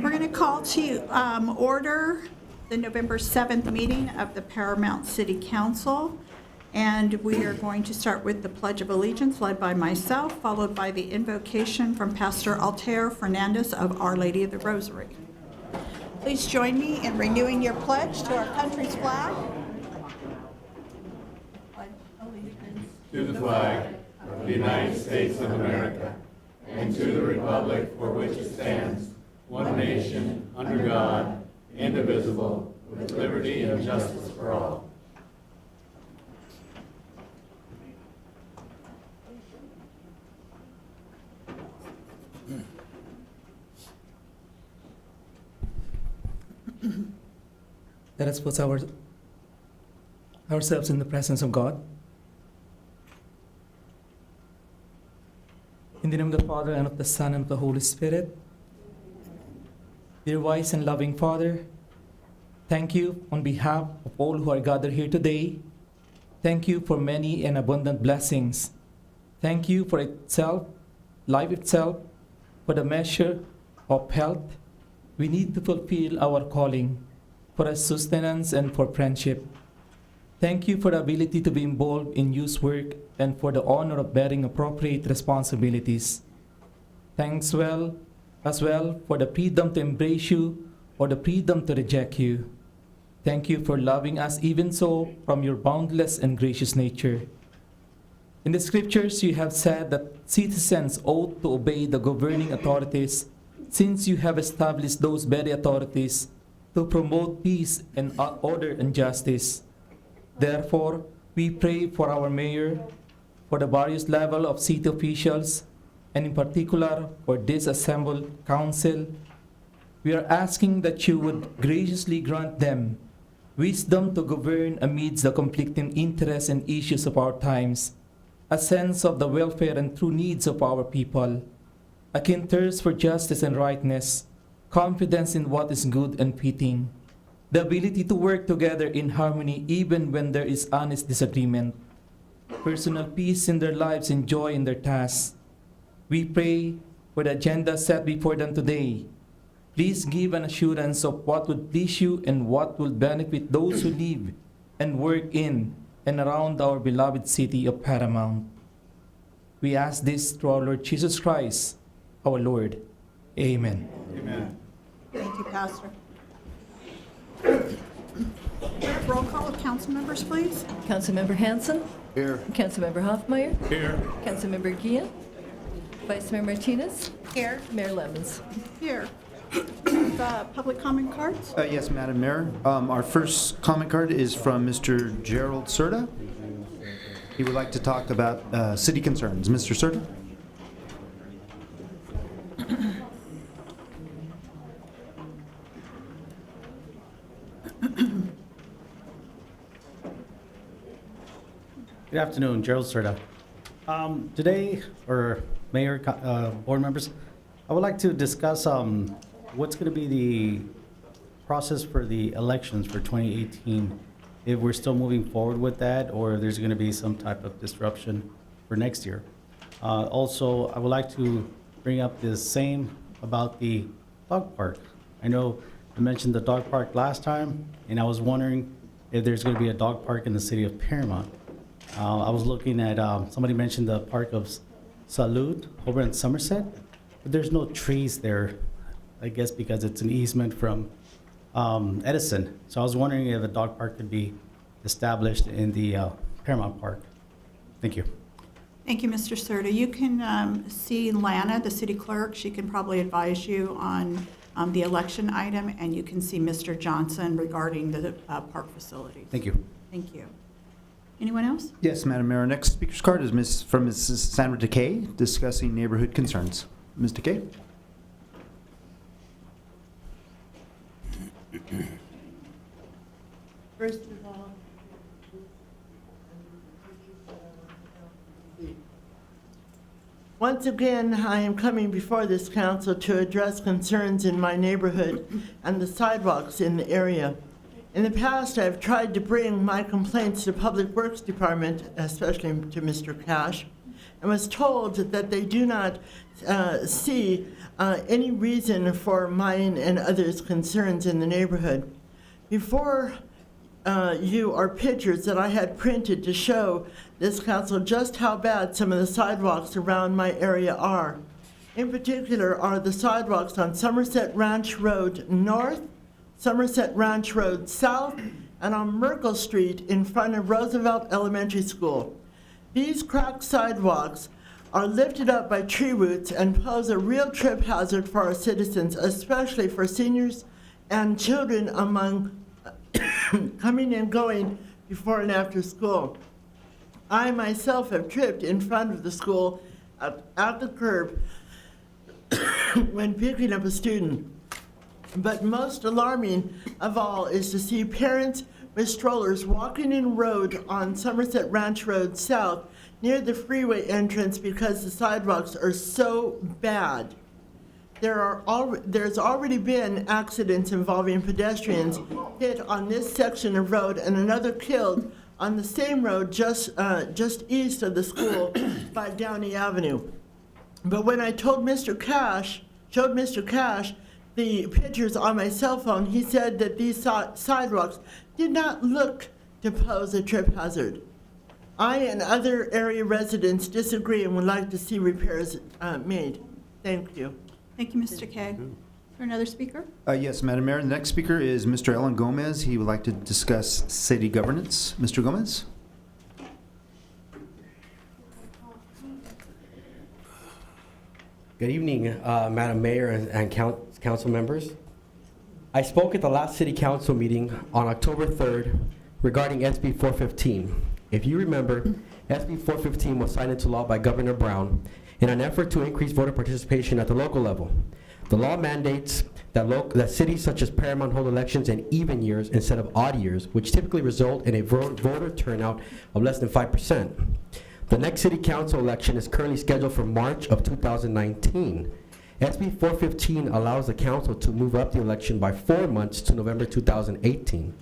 We're going to call to order the November 7th meeting of the Paramount City Council. And we are going to start with the Pledge of Allegiance led by myself, followed by the invocation from Pastor Altair Fernandez of Our Lady of the Rosary. Please join me in renewing your pledge to our country's flag. To the flag of the United States of America and to the republic for which it stands, one nation, under God, indivisible, with liberty and justice for all. Let us put ourselves in the presence of God. In the name of the Father, and of the Son, and of the Holy Spirit. Dear wise and loving Father, thank you on behalf of all who are gathered here today. Thank you for many and abundant blessings. Thank you for itself, life itself, for the measure of health we need to fulfill our calling, for our sustenance and for friendship. Thank you for the ability to be involved in youth work and for the honor of bearing appropriate responsibilities. Thanks as well for the freedom to embrace you or the freedom to reject you. Thank you for loving us even so from your boundless and gracious nature. In the scriptures, you have said that citizens ought to obey the governing authorities, since you have established those very authorities to promote peace and order and justice. Therefore, we pray for our mayor, for the various level of city officials, and in particular for this assembled council. We are asking that you would graciously grant them wisdom to govern amidst the conflicting interests and issues of our times, a sense of the welfare and true needs of our people, a keen thirst for justice and rightness, confidence in what is good and fitting, the ability to work together in harmony even when there is honest disagreement, personal peace in their lives and joy in their tasks. We pray for the agenda set before them today. Please give an assurance of what would please you and what will benefit those who live and work in and around our beloved city of Paramount. We ask this through our Lord Jesus Christ, our Lord. Amen. Amen. Thank you, Pastor. Roll call of council members, please. Councilmember Hanson. Here. Councilmember Hoffmeyer. Here. Councilmember Gian. Vice Mayor Martinez. Here. Mayor Lemons. Here. Public comment cards? Yes, Madam Mayor. Our first comment card is from Mr. Gerald Serta. He would like to talk about city concerns. Mr. Serta? Good afternoon, Gerald Serta. Today, Mayor, board members, I would like to discuss what's going to be the process for the elections for 2018, if we're still moving forward with that, or if there's going to be some type of disruption for next year. Also, I would like to bring up the same about the dog park. I know I mentioned the dog park last time, and I was wondering if there's going to be a dog park in the city of Paramount. I was looking at, somebody mentioned the Park of Salud over in Somerset, but there's no trees there, I guess because it's an easement from Edison. So I was wondering if a dog park could be established in the Paramount Park. Thank you. Thank you, Mr. Serta. You can see Lana, the city clerk. She can probably advise you on the election item, and you can see Mr. Johnson regarding the park facilities. Thank you. Thank you. Anyone else? Yes, Madam Mayor. Our next speaker's card is from Mrs. Sandra Takei discussing neighborhood concerns. Ms. Takei? First of all, once again, I am coming before this council to address concerns in my neighborhood and the sidewalks in the area. In the past, I've tried to bring my complaints to Public Works Department, especially to Mr. Cash, and was told that they do not see any reason for mine and others' concerns in the neighborhood. Before you are pictures that I had printed to show this council just how bad some of the sidewalks around my area are. In particular are the sidewalks on Somerset Ranch Road North, Somerset Ranch Road South, and on Merkle Street in front of Roosevelt Elementary School. These cracked sidewalks are lifted up by tree roots and pose a real trip hazard for our citizens, especially for seniors and children among coming and going before and after school. I myself have tripped in front of the school at the curb when picking up a student. But most alarming of all is to see parents with strollers walking in road on Somerset Ranch Road South near the freeway entrance because the sidewalks are so bad. There's already been accidents involving pedestrians hit on this section of road and another killed on the same road just east of the school by Downey Avenue. But when I showed Mr. Cash the pictures on my cell phone, he said that these sidewalks did not look to pose a trip hazard. I and other area residents disagree and would like to see repairs made. Thank you. Thank you, Mr. Kay. Is there another speaker? Yes, Madam Mayor. The next speaker is Mr. Ellen Gomez. He would like to discuss city governance. Mr. Gomez? Good evening, Madam Mayor and council members. I spoke at the last City Council meeting on October 3rd regarding SB 415. If you remember, SB 415 was signed into law by Governor Brown in an effort to increase voter participation at the local level. The law mandates that cities such as Paramount hold elections in even years instead of odd years, which typically result in a voter turnout of less than 5%. The next City Council election is currently scheduled for March of 2019. SB 415 allows the council to move up the election by 4 months to November 2018.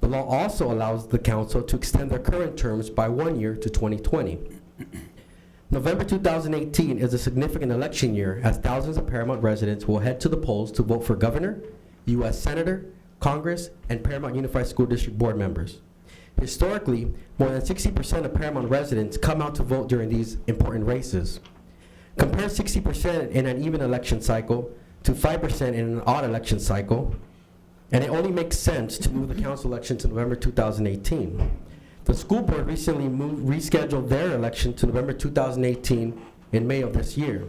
The law also allows the council to extend their current terms by 1 year to 2020. November 2018 is a significant election year as thousands of Paramount residents will head to the polls to vote for governor, U.S. Senator, Congress, and Paramount Unified School District board members. Historically, more than 60% of Paramount residents come out to vote during these important races. Compare 60% in an even election cycle to 5% in an odd election cycle, and it only makes sense to move the council election to November 2018. The school board recently rescheduled their election to November 2018 in May of this year.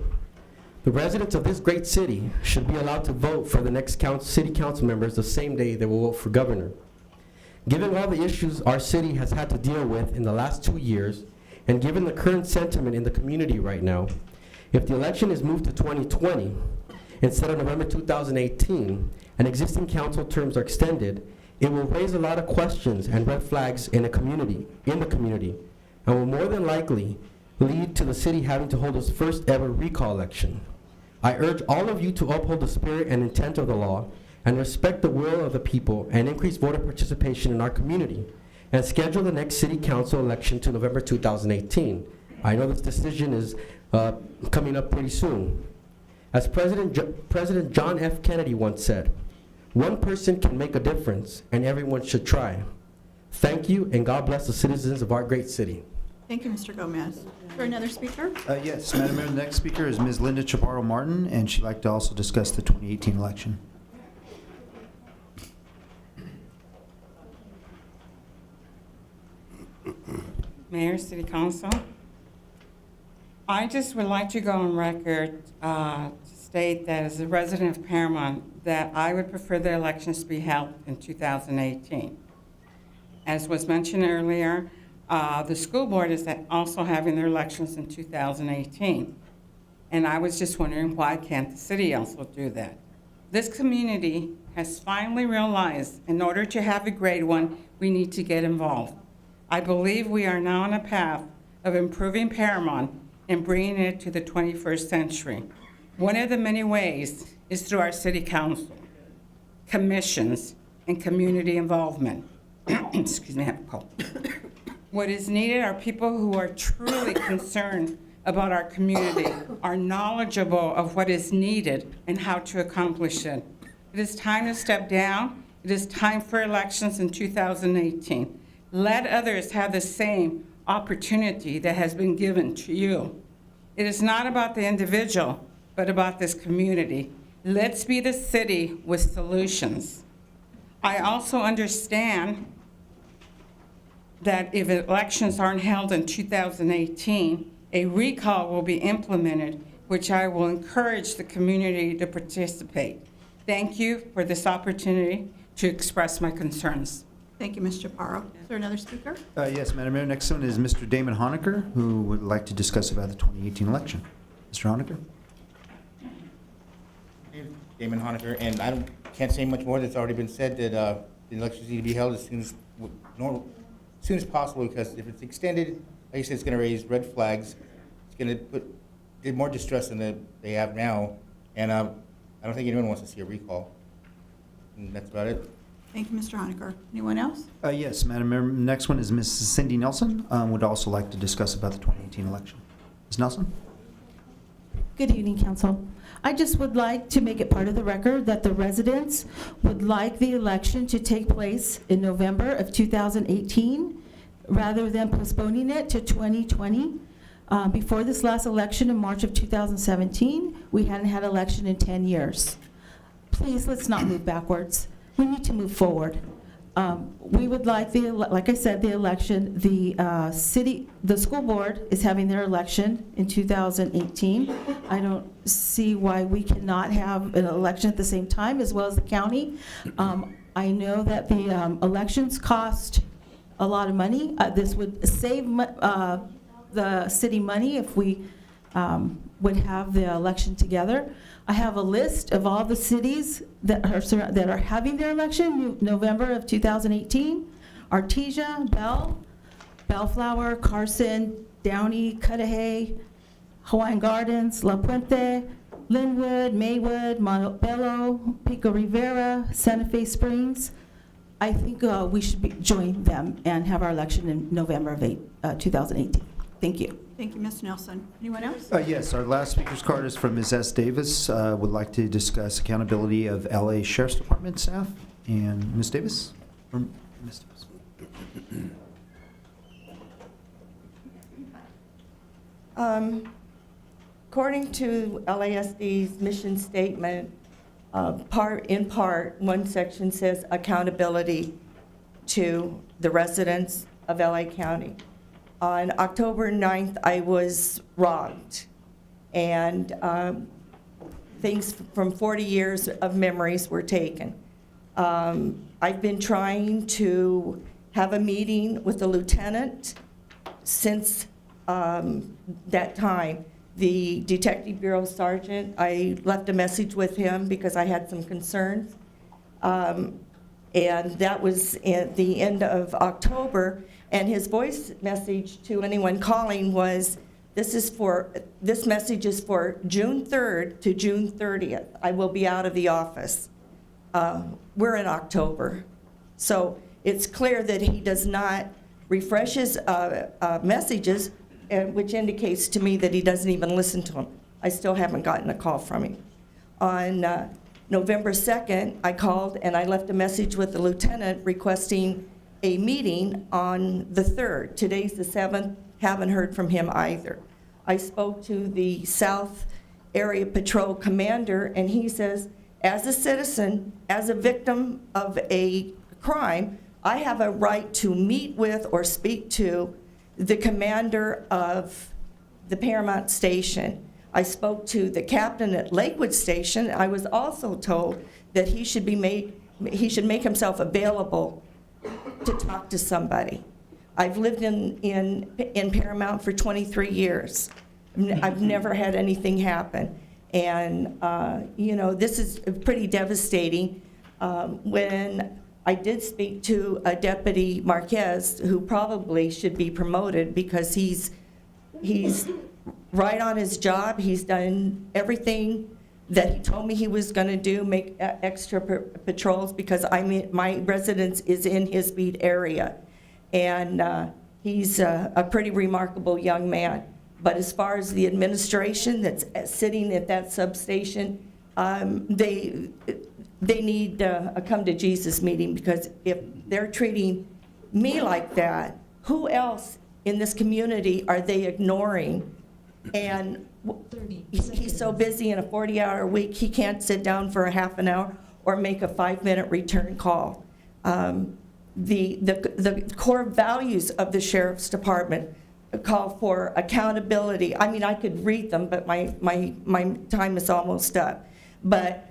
The residents of this great city should be allowed to vote for the next city council members the same day they will vote for governor. Given all the issues our city has had to deal with in the last 2 years, and given the current sentiment in the community right now, if the election is moved to 2020 instead of November 2018, and existing council terms are extended, it will raise a lot of questions and red flags in the community, and will more than likely lead to the city having to hold its first ever recall election. I urge all of you to uphold the spirit and intent of the law and respect the will of the people and increase voter participation in our community, and schedule the next city council election to November 2018. I know this decision is coming up pretty soon. As President John F. Kennedy once said, "One person can make a difference, and everyone should try." Thank you, and God bless the citizens of our great city. Thank you, Mr. Gomez. Is there another speaker? Yes, Madam Mayor. The next speaker is Ms. Linda Chaparro Martin, and she'd like to also discuss the 2018 election. Mayor, City Council, I just would like to go on record to state that as a resident of Paramount, that I would prefer the elections to be held in 2018. As was mentioned earlier, the school board is also having their elections in 2018. And I was just wondering, why can't the city also do that? This community has finally realized in order to have a great one, we need to get involved. I believe we are now on a path of improving Paramount and bringing it to the 21st century. One of the many ways is through our city council, commissions, and community involvement. Excuse me, I have a cold. What is needed are people who are truly concerned about our community, are knowledgeable of what is needed and how to accomplish it. It is time to step down. It is time for elections in 2018. Let others have the same opportunity that has been given to you. It is not about the individual, but about this community. Let's be the city with solutions. I also understand that if elections aren't held in 2018, a recall will be implemented, which I will encourage the community to participate. Thank you for this opportunity to express my concerns. Thank you, Ms. Chaparro. Is there another speaker? Yes, Madam Mayor. Next one is Mr. Damon Honaker, who would like to discuss about the 2018 election. Mr. Honaker? Damon Honaker, and can't say much more that's already been said, that the elections need to be held as soon as possible, because if it's extended, like I said, it's going to raise red flags. It's going to put more distress than they have now, and I don't think anyone wants to see a recall. And that's about it. Thank you, Mr. Honaker. Anyone else? Yes, Madam Mayor. Next one is Mrs. Cindy Nelson, would also like to discuss about the 2018 election. Ms. Nelson? Good evening, Council. I just would like to make it part of the record that the residents would like the election to take place in November of 2018, rather than postponing it to 2020. Before this last election in March of 2017, we hadn't had election in 10 years. Please, let's not move backwards. We need to move forward. We would like like I said, the election, the school board is having their election in 2018. I don't see why we cannot have an election at the same time, as well as the county. I know that the elections cost a lot of money. This would save the city money if we would have the election together. I have a list of all the cities that are having their election November of 2018. Artesia, Bellflower, Carson, Downey, Cudahy, Hawaiian Gardens, La Puente, Linwood, Maywood, Montebello, Pico Rivera, Santa Fe Springs. I think we should join them and have our election in November of 2018. Thank you. Thank you, Ms. Nelson. Anyone else? Yes, our last speaker's card is from Ms. S. Davis, would like to discuss accountability of LA Sheriff's Department staff. And Ms. Davis? Or Ms. Davis? According to LASD's mission statement, in part, one section says accountability to the residents of LA County. On October 9th, I was wronged, and things from 40 years of memories were taken. I've been trying to have a meeting with the lieutenant since that time. The Detective Bureau Sergeant, I left a message with him because I had some concerns. And that was at the end of October. And his voice message to anyone calling was, this message is for June 3rd to June 30th. I will be out of the office. We're in October. So it's clear that he does not refresh his messages, which indicates to me that he doesn't even listen to them. I still haven't gotten a call from him. On November 2nd, I called and I left a message with the lieutenant requesting a meeting on the 3rd. Today's the 7th, haven't heard from him either. I spoke to the South Area Patrol Commander, and he says, as a citizen, as a victim of a crime, I have a right to meet with or speak to the commander of the Paramount Station. I spoke to the captain at Lakewood Station. I was also told that he should make himself available to talk to somebody. I've lived in Paramount for 23 years. I've never had anything happen. And, this is pretty devastating. When I did speak to a Deputy Marquez, who probably should be promoted because he's right on his job. He's done everything that he told me he was going to do, make extra patrols, because my residence is in his beat area. And he's a pretty remarkable young man. But as far as the administration that's sitting at that substation, they need a come to Jesus meeting, because if they're treating me like that, who else in this community are they ignoring? And he's so busy in a 40-hour week, he can't sit down for a half an hour or make a 5-minute return call. The core values of the Sheriff's Department call for accountability. I mean, I could read them, but my time is almost up. But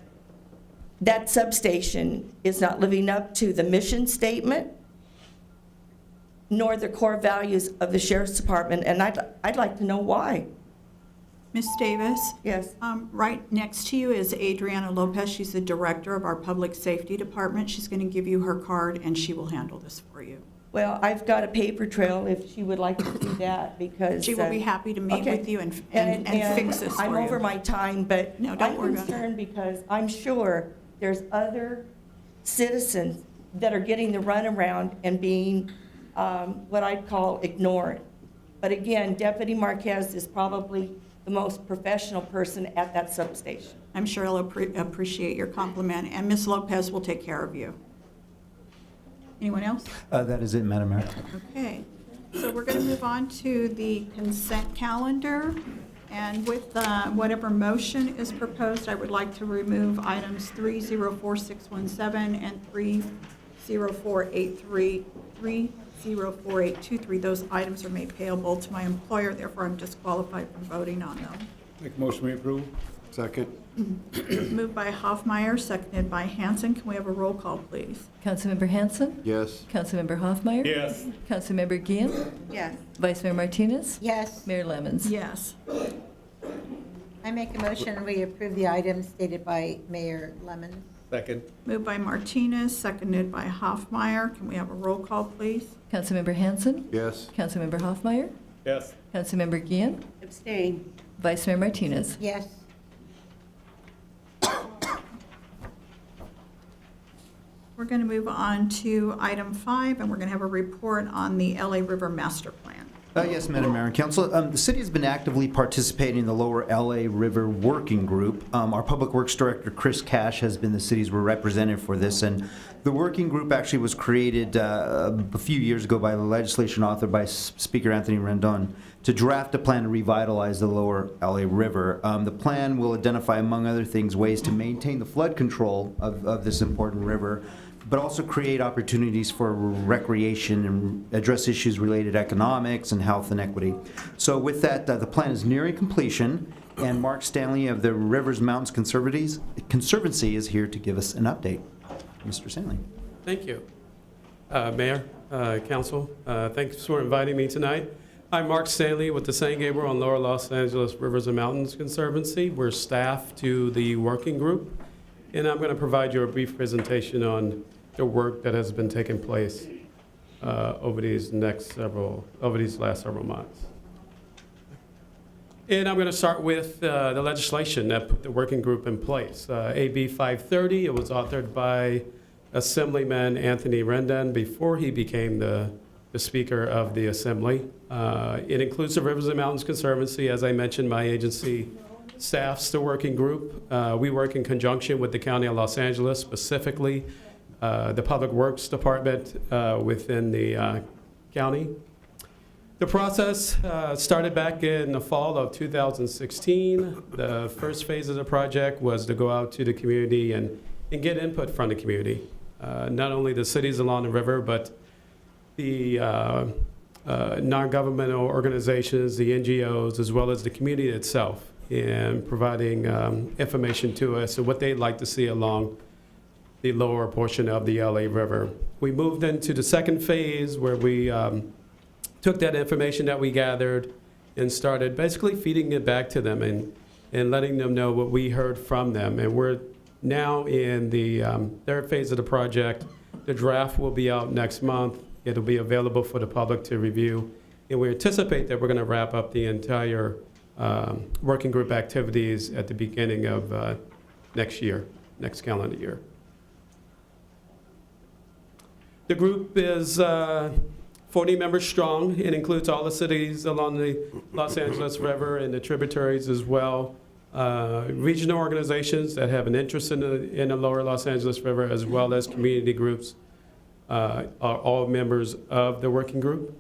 that substation is not living up to the mission statement, nor the core values of the Sheriff's Department, and I'd like to know why. Ms. Davis? Yes. Right next to you is Adriana Lopez. She's the director of our Public Safety Department. She's going to give you her card, and she will handle this for you. Well, I've got a paper trail if she would like to do that, because... She will be happy to meet okay. with you and fix this for you. I'm over my time, but No, don't worry I'm about it. concerned because I'm sure there's other citizens that are getting the runaround and being what I'd call ignored. But again, Deputy Marquez is probably the most professional person at that substation. I'm sure he'll appreciate your compliment, and Ms. Lopez will take care of you. Anyone else? That is it, Madam Mayor. Okay, so we're going to move on to the consent calendar. And with whatever motion is proposed, I would like to remove items 304617 and 304823, 304823. Those items are made payable to my employer, therefore I'm disqualified from voting on them. Make a motion we approve. Second. Moved by Hoffmeyer, seconded by Hanson. Can we have a roll call, please? Councilmember Hanson? Yes. Councilmember Hoffmeyer? Yes. Councilmember Gian? Yes. Vice Mayor Martinez? Yes. Mayor Lemons? Yes. I make a motion, we approve the items stated by Mayor Lemon. Second. Moved by Martinez, seconded by Hoffmeyer. Can we have a roll call, please? Councilmember Hanson? Yes. Councilmember Hoffmeyer? Yes. Councilmember Gian? Abstain. Vice Mayor Martinez? Yes. We're going to move on to item 5, and we're going to have a report on the LA River Master Plan. Yes, Madam Mayor and Council. The city has been actively participating in the Lower LA River Working Group. Our Public Works Director, Chris Cash, has been the city's representative for this, and the working group actually was created a few years ago by the legislation authored by Speaker Anthony Rendon to draft a plan to revitalize the Lower LA River. The plan will identify, among other things, ways to maintain the flood control of this important river, but also create opportunities for recreation and address issues related to economics and health and equity. So with that, the plan is nearing completion, and Mark Stanley of the Rivers Mountains Conservancy is here to give us an update. Mr. Stanley. Thank you. Mayor, Council, thanks for inviting me tonight. I'm Mark Stanley with the San Gabriel and Lower Los Angeles Rivers and Mountains Conservancy. We're staff to the working group, and I'm going to provide you a brief presentation on the work that has been taking place over these last several months. And I'm going to start with the legislation that put the working group in place. AB 530, it was authored by Assemblyman Anthony Rendon before he became the Speaker of the Assembly. It includes the Rivers and Mountains Conservancy. As I mentioned, my agency staffs the working group. We work in conjunction with the County of Los Angeles, specifically the Public Works Department within the county. The process started back in the fall of 2016. The first phase of the project was to go out to the community and get input from the community. Not only the cities along the river, but the non-governmental organizations, the NGOs, as well as the community itself, in providing information to us and what they'd like to see along the lower portion of the LA River. We moved into the second phase where we took that information that we gathered and started basically feeding it back to them and letting them know what we heard from them. And we're now in the third phase of the project. The draft will be out next month. It'll be available for the public to review. And we anticipate that we're going to wrap up the entire working group activities at the beginning of next calendar year. The group is 40 members strong. It includes all the cities along the Los Angeles River and the tributaries as well. Regional organizations that have an interest in the lower Los Angeles River, as well as community groups, are all members of the working group.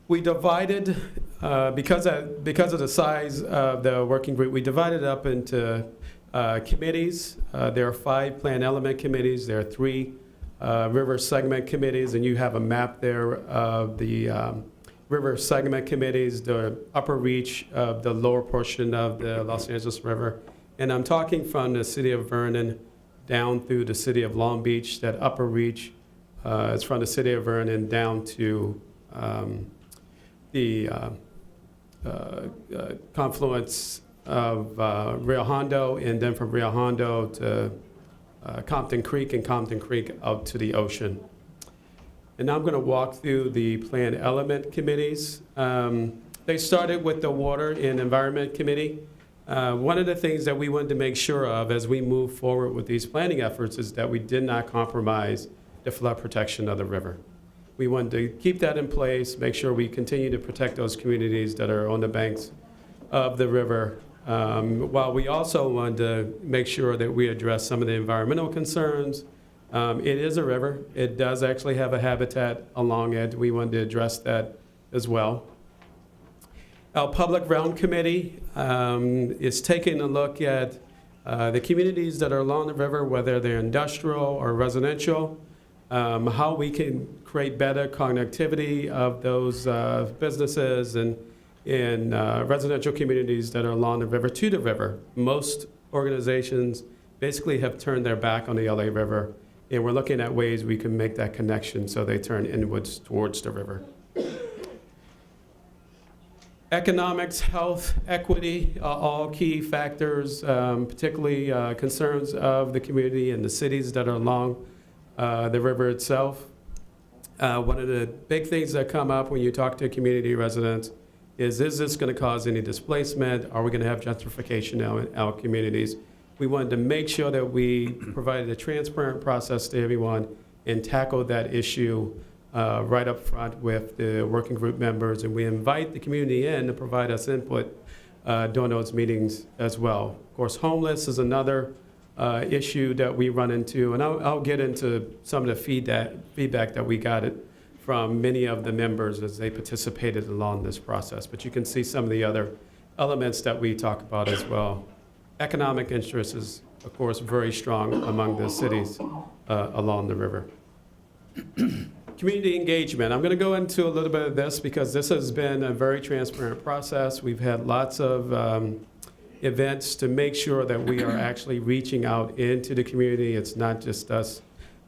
We divided, because of the size of the working group, we divided up into committees. There are 5 plan element committees. There are 3 river segment committees, and you have a map there of the river segment committees, the upper reach of the lower portion of the Los Angeles River. And I'm talking from the city of Vernon down through the city of Long Beach. That upper reach is from the city of Vernon down to the confluence of Rio Hondo, and then from Rio Hondo to Compton Creek, and Compton Creek out to the ocean. And now I'm going to walk through the plan element committees. They started with the Water and Environment Committee. One of the things that we wanted to make sure of as we move forward with these planning efforts is that we did not compromise the flood protection of the river. We wanted to keep that in place, make sure we continue to protect those communities that are on the banks of the river, while we also wanted to make sure that we address some of the environmental concerns. It is a river. It does actually have a habitat along it. We wanted to address that as well. Our Public Realm Committee is taking a look at the communities that are along the river, whether they're industrial or residential, how we can create better connectivity of those businesses and in residential communities that are along the river to the river. Most organizations basically have turned their back on the LA River, and we're looking at ways we can make that connection so they turn inwards towards the river. Economics, health, equity are all key factors, particularly concerns of the community and the cities that are along the river itself. One of the big things that come up when you talk to community residents is this going to cause any displacement? Are we going to have gentrification now in our communities? We wanted to make sure that we provided a transparent process to everyone and tackle that issue right up front with the working group members. And we invite the community in to provide us input during those meetings as well. Of course, homeless is another issue that we run into, and I'll get into some of the feedback that we got from many of the members as they participated along this process. But you can see some of the other elements that we talk about as well. Economic interest is, of course, very strong among the cities along the river. Community engagement. I'm going to go into a little bit of this because this has been a very transparent process. We've had lots of events to make sure that we are actually reaching out into the community. It's not just us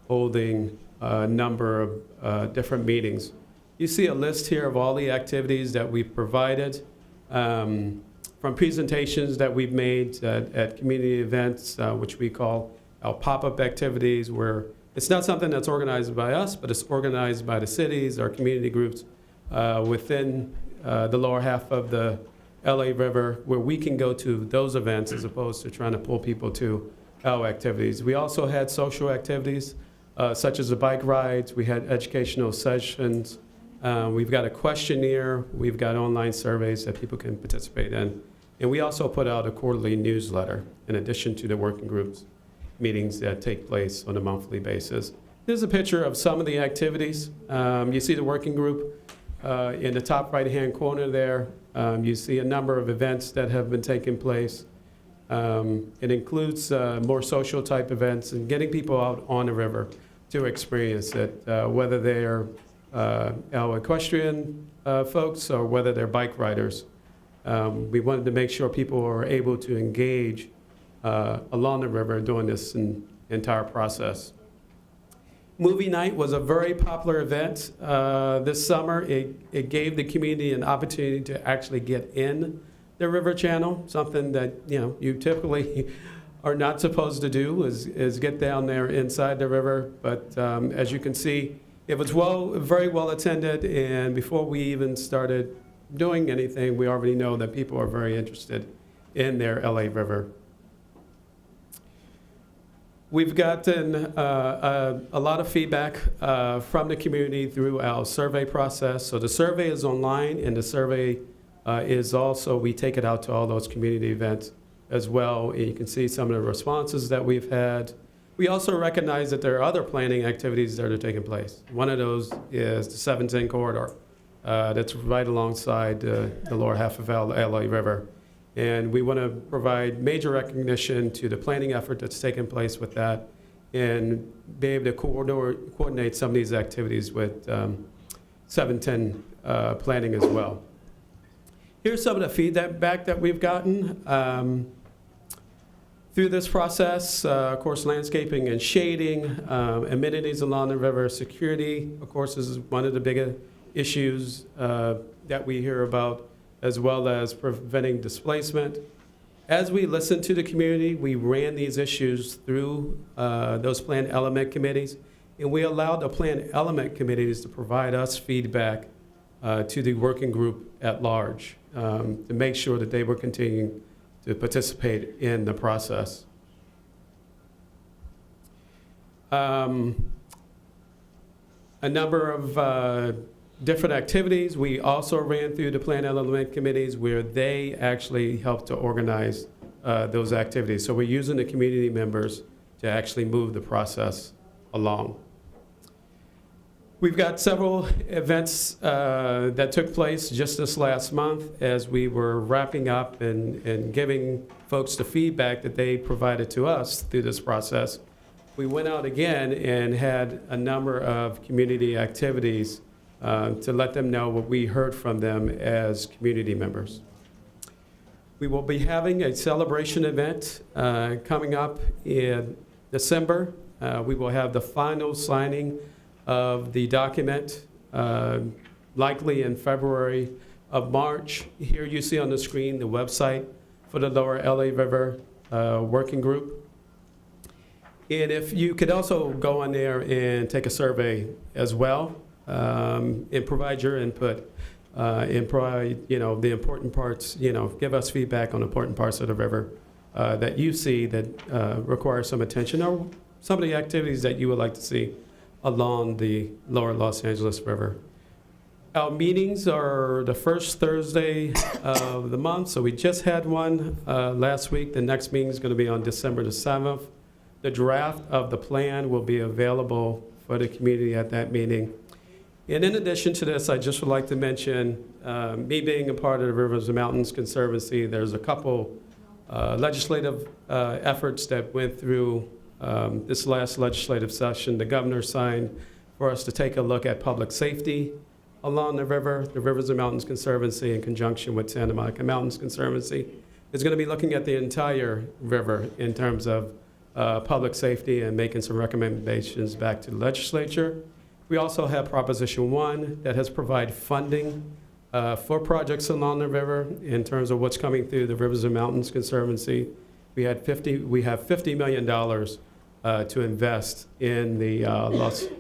holding a number of different meetings. You see a list here of all the activities that we've provided, from presentations that we've made at community events, which we call our pop-up activities, where it's not something that's organized by us, but it's organized by the cities, our community groups within the lower half of the LA River, where we can go to those events as opposed to trying to pull people to our activities. We also had social activities, such as the bike rides. We had educational sessions. We've got a questionnaire. We've got online surveys that people can participate in. And we also put out a quarterly newsletter in addition to the working groups meetings that take place on a monthly basis. Here's a picture of some of the activities. You see the working group in the top right-hand corner there. You see a number of events that have been taking place. It includes more social type events and getting people out on the river to experience it, whether they're our equestrian folks or whether they're bike riders. We wanted to make sure people are able to engage along the river during this entire process. Movie night was a very popular event this summer. It gave the community an opportunity to actually get in the river channel, something that you typically are not supposed to do is get down there inside the river. But as you can see, it was very well attended, and before we even started doing anything, we already know that people are very interested in their LA River. We've gotten a lot of feedback from the community through our survey process. So the survey is online, and the survey is also, we take it out to all those community events as well. And you can see some of the responses that we've had. We also recognize that there are other planning activities that are taking place. One of those is the 710 corridor that's right alongside the lower half of LA River. And we want to provide major recognition to the planning effort that's taken place with that and be able to coordinate some of these activities with 710 planning as well. Here's some of the feedback that we've gotten. Through this process, of course, landscaping and shading, amenities along the river, security, of course, is one of the bigger issues that we hear about, as well as preventing displacement. As we listened to the community, we ran these issues through those plan element committees, and we allowed the plan element committees to provide us feedback to the working group at large to make sure that they were continuing to participate in the process. A number of different activities. We also ran through the plan element committees where they actually helped to organize those activities. So we're using the community members to actually move the process along. We've got several events that took place just this last month as we were wrapping up and giving folks the feedback that they provided to us through this process. We went out again and had a number of community activities to let them know what we heard from them as community members. We will be having a celebration event coming up in December. We will have the final signing of the document, likely in February of March. Here you see on the screen the website for the Lower LA River Working Group. And if you could also go on there and take a survey as well, and provide your input, and provide, the important parts, give us feedback on important parts of the river that you see that require some attention, or some of the activities that you would like to see along the lower Los Angeles River. Our meetings are the first Thursday of the month, so we just had one last week. The next meeting is going to be on December the 7th. The draft of the plan will be available for the community at that meeting. And in addition to this, I just would like to mention, me being a part of the Rivers and Mountains Conservancy, there's a couple legislative efforts that went through this last legislative session. The governor signed for us to take a look at public safety along the river. The Rivers and Mountains Conservancy, in conjunction with Santa Monica Mountains Conservancy, is going to be looking at the entire river in terms of public safety and making some recommendations back to the legislature. We also have Proposition 1 that has provided funding for projects along the river in terms of what's coming through the Rivers and Mountains Conservancy. We have $50 million to invest in the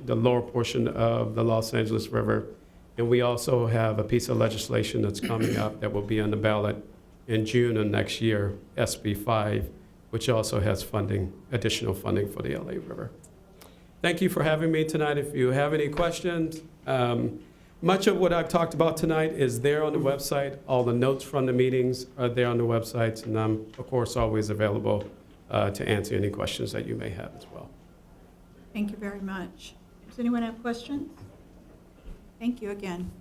lower portion of the Los Angeles River. And we also have a piece of legislation that's coming up that will be on the ballot in June of next year, SB 5, which also has additional funding for the LA River. Thank you for having me tonight. If you have any questions, much of what I've talked about tonight is there on the website. All the notes from the meetings are there on the website, and I'm, of course, always available to answer any questions that you may have as well. Thank you very much. Does anyone have questions? Thank you again.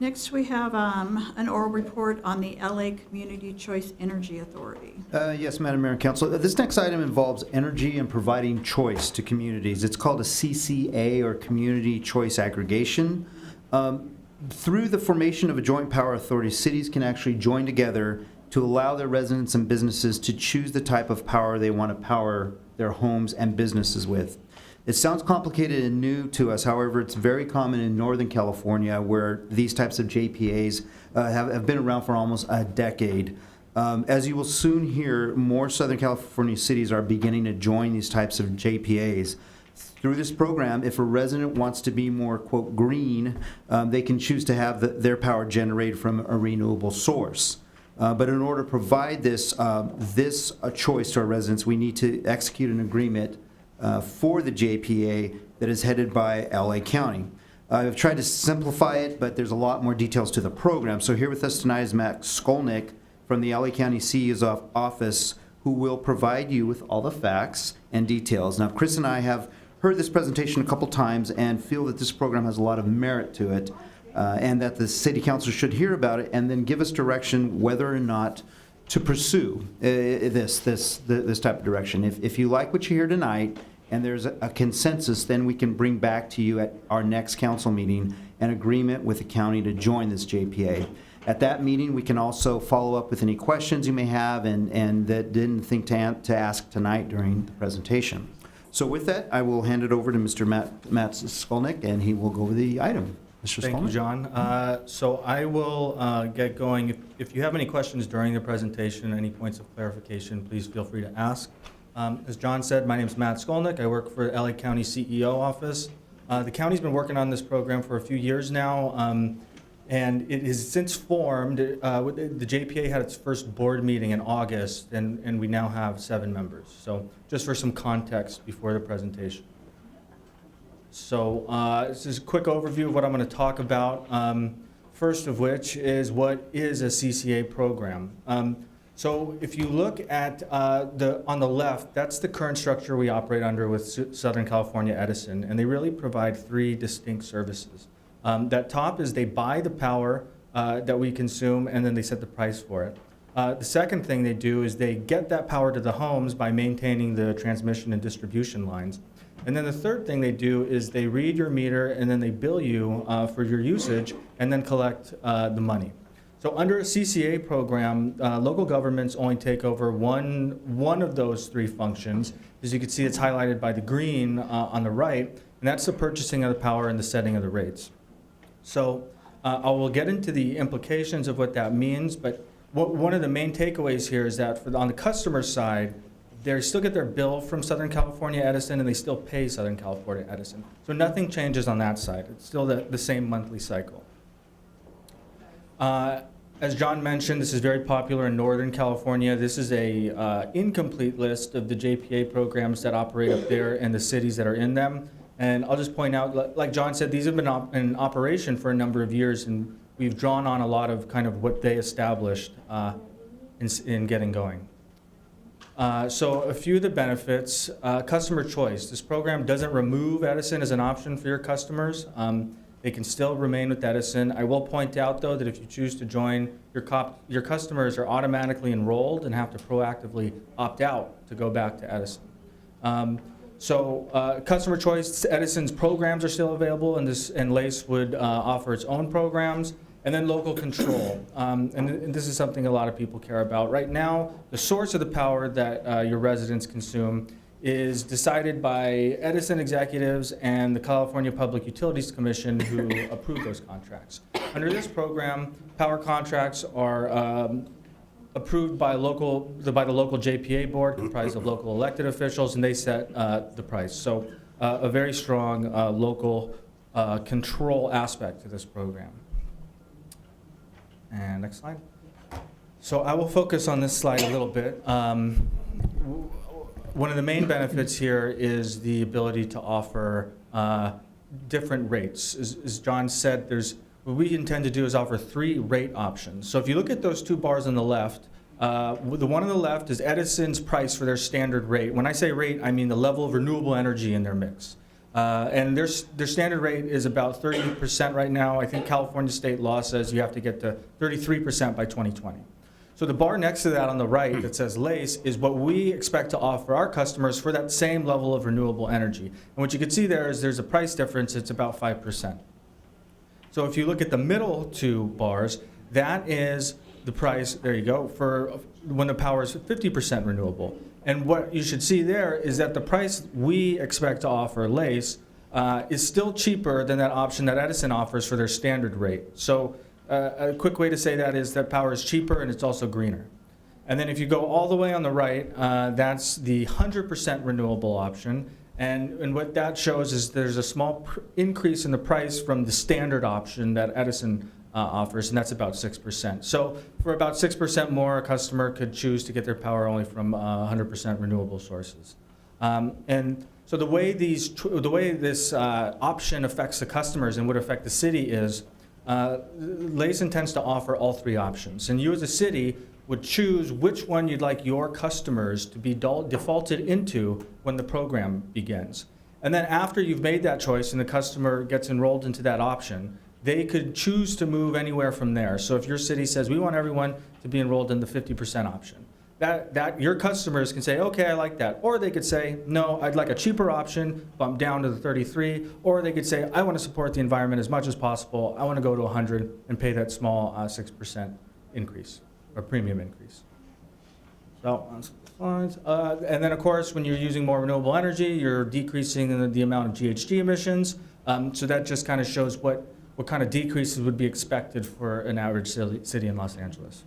Next, we have an oral report on the LA Community Choice Energy Authority. Yes, Madam Mayor and Council. This next item involves energy and providing choice to communities. It's called a CCA, or Community Choice Aggregation. Through the formation of a joint power authority, cities can actually join together to allow their residents and businesses to choose the type of power they want to power their homes and businesses with. It sounds complicated and new to us. However, it's very common in Northern California, where these types of JPAs have been around for almost a decade. As you will soon hear, more Southern California cities are beginning to join these types of JPAs. Through this program, if a resident wants to be more, quote, green, they can choose to have their power generated from a renewable source. But in order to provide this choice to our residents, we need to execute an agreement for the JPA that is headed by LA County. I've tried to simplify it, but there's a lot more details to the program. So here with us tonight is Matt Skolnick from the LA County CEO's office, who will provide you with all the facts and details. Now, Chris and I have heard this presentation a couple times and feel that this program has a lot of merit to it, and that the city council should hear about it and then give us direction whether or not to pursue this type of direction. If you like what you hear tonight and there's a consensus, then we can bring back to you at our next council meeting an agreement with the county to join this JPA. At that meeting, we can also follow up with any questions you may have and that didn't think to ask tonight during the presentation. So with that, I will hand it over to Mr. Matt Skolnick, and he will go over the item. Mr. Thank you, John. So I will get going. If you have any questions during the presentation, any points of clarification, please feel free to ask. As John said, my name is Matt Skolnick. I work for LA County CEO office. The county's been working on this program for a few years now. And it has since formed. The JPA had its first board meeting in August, and we now have 7 members. So just for some context before the presentation. So this is a quick overview of what I'm going to talk about. First of which is what is a CCA program. So if you look at on the left, that's the current structure we operate under with Southern California Edison, and they really provide 3 distinct services. That top is they buy the power that we consume, and then they set the price for it. The second thing they do is they get that power to the homes by maintaining the transmission and distribution lines. And then the third thing they do is they read your meter, and then they bill you for your usage, and then collect the money. So under a CCA program, local governments only take over one of those 3 functions. As you can see, it's highlighted by the green on the right, and that's the purchasing of the power and the setting of the rates. So I will get into the implications of what that means, but one of the main takeaways here is that on the customer side, they still get their bill from Southern California Edison, and they still pay Southern California Edison. So nothing changes on that side. It's still the same monthly cycle. As John mentioned, this is very popular in Northern California. This is a incomplete list of the JPA programs that operate up there and the cities that are in them. And I'll just point out, like John said, these have been in operation for a number of years, and we've drawn on a lot of kind of what they established in getting going. So a few of the benefits, customer choice. This program doesn't remove Edison as an option for your customers. They can still remain with Edison. I will point out, though, that if you choose to join, your customers are automatically enrolled and have to proactively opt out to go back to Edison. So customer choice, Edison's programs are still available, and LACE would offer its own programs. And then local control, and this is something a lot of people care about. Right now, the source of the power that your residents consume is decided by Edison executives and the California Public Utilities Commission, who approve those contracts. Under this program, power contracts are approved by the local JPA board, comprised of local elected officials, and they set the price. So a very strong local control aspect to this program. And next slide. So I will focus on this slide a little bit. One of the main benefits here is the ability to offer different rates. As John said, what we intend to do is offer 3 rate options. So if you look at those 2 bars on the left, the one on the left is Edison's price for their standard rate. When I say rate, I mean the level of renewable energy in their mix. And their standard rate is about 30% right now. I think California state law says you have to get to 33% by 2020. So the bar next to that on the right that says LACE is what we expect to offer our customers for that same level of renewable energy. And what you can see there is there's a price difference. It's about 5%. So if you look at the middle 2 bars, that is the price, there you go, for when the power is 50% renewable. And what you should see there is that the price we expect to offer LACE is still cheaper than that option that Edison offers for their standard rate. So a quick way to say that is that power is cheaper and it's also greener. And then if you go all the way on the right, that's the 100% renewable option. And what that shows is there's a small increase in the price from the standard option that Edison offers, and that's about 6%. So for about 6% more, a customer could choose to get their power only from 100% renewable sources. And so the way this option affects the customers and would affect the city is LACE intends to offer all three options. And you as a city would choose which one you'd like your customers to be defaulted into when the program begins. And then after you've made that choice and the customer gets enrolled into that option, they could choose to move anywhere from there. So if your city says, we want everyone to be enrolled in the 50% option, that your customers can say, okay, I like that. Or they could say, no, I'd like a cheaper option, bump down to the 33. Or they could say, I want to support the environment as much as possible. I want to go to 100 and pay that small 6% increase or premium increase. So on some slides. And then of course, when you're using more renewable energy, you're decreasing the amount of GHG emissions. So that just kind of shows what kind of decreases would be expected for an average city in Los Angeles.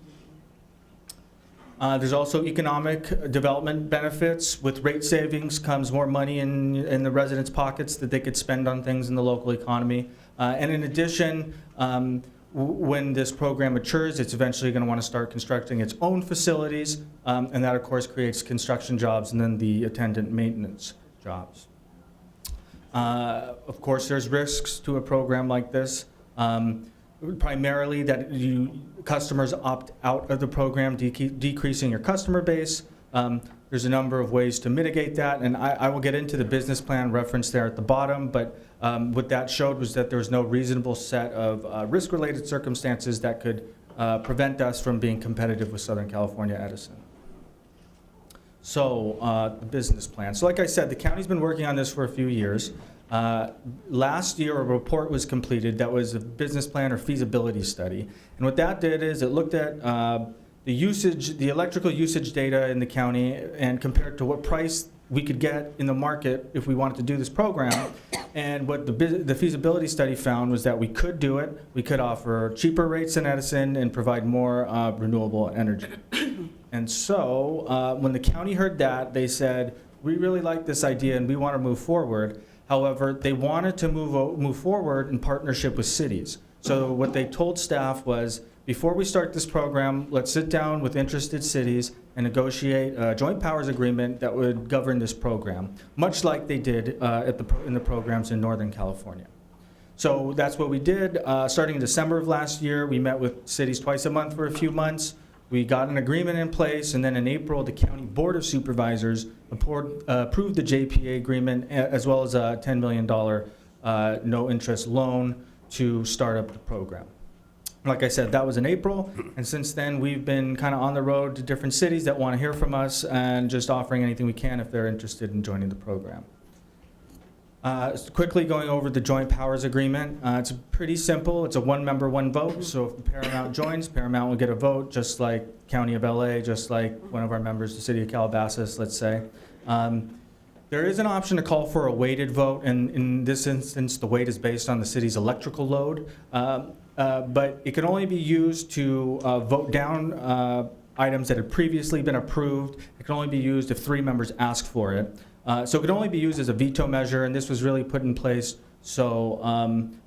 There's also economic development benefits. With rate savings comes more money in the residents' pockets that they could spend on things in the local economy. And in addition, when this program matures, it's eventually going to want to start constructing its own facilities, and that of course creates construction jobs and then the attendant maintenance jobs. Of course, there's risks to a program like this. Primarily that customers opt out of the program, decreasing your customer base. There's a number of ways to mitigate that, and I will get into the business plan referenced there at the bottom, but what that showed was that there was no reasonable set of risk-related circumstances that could prevent us from being competitive with Southern California Edison. So the business plan. So like I said, the county's been working on this for a few years. Last year, a report was completed that was a business plan or feasibility study. And what that did is it looked at the electrical usage data in the county and compared to what price we could get in the market if we wanted to do this program. And what the feasibility study found was that we could do it. We could offer cheaper rates than Edison and provide more renewable energy. And so when the county heard that, they said, we really like this idea and we want to move forward. However, they wanted to move forward in partnership with cities. So what they told staff was, before we start this program, let's sit down with interested cities and negotiate a joint powers agreement that would govern this program, much like they did in the programs in Northern California. So that's what we did. Starting in December of last year, we met with cities twice a month for a few months. We got an agreement in place, and then in April, the County Board of Supervisors approved the JPA agreement, as well as a $10 million no-interest loan to start up the program. Like I said, that was in April, and since then, we've been kind of on the road to different cities that want to hear from us and just offering anything we can if they're interested in joining the program. Quickly going over the joint powers agreement. It's pretty simple. It's a one member, one vote. So if Paramount joins, Paramount will get a vote, just like County of LA, just like one of our members, the City of Calabasas, let's say. There is an option to call for a weighted vote, and in this instance, the weight is based on the city's electrical load. But it can only be used to vote down items that had previously been approved. It can only be used if 3 members ask for it. So it could only be used as a veto measure, and this was really put in place so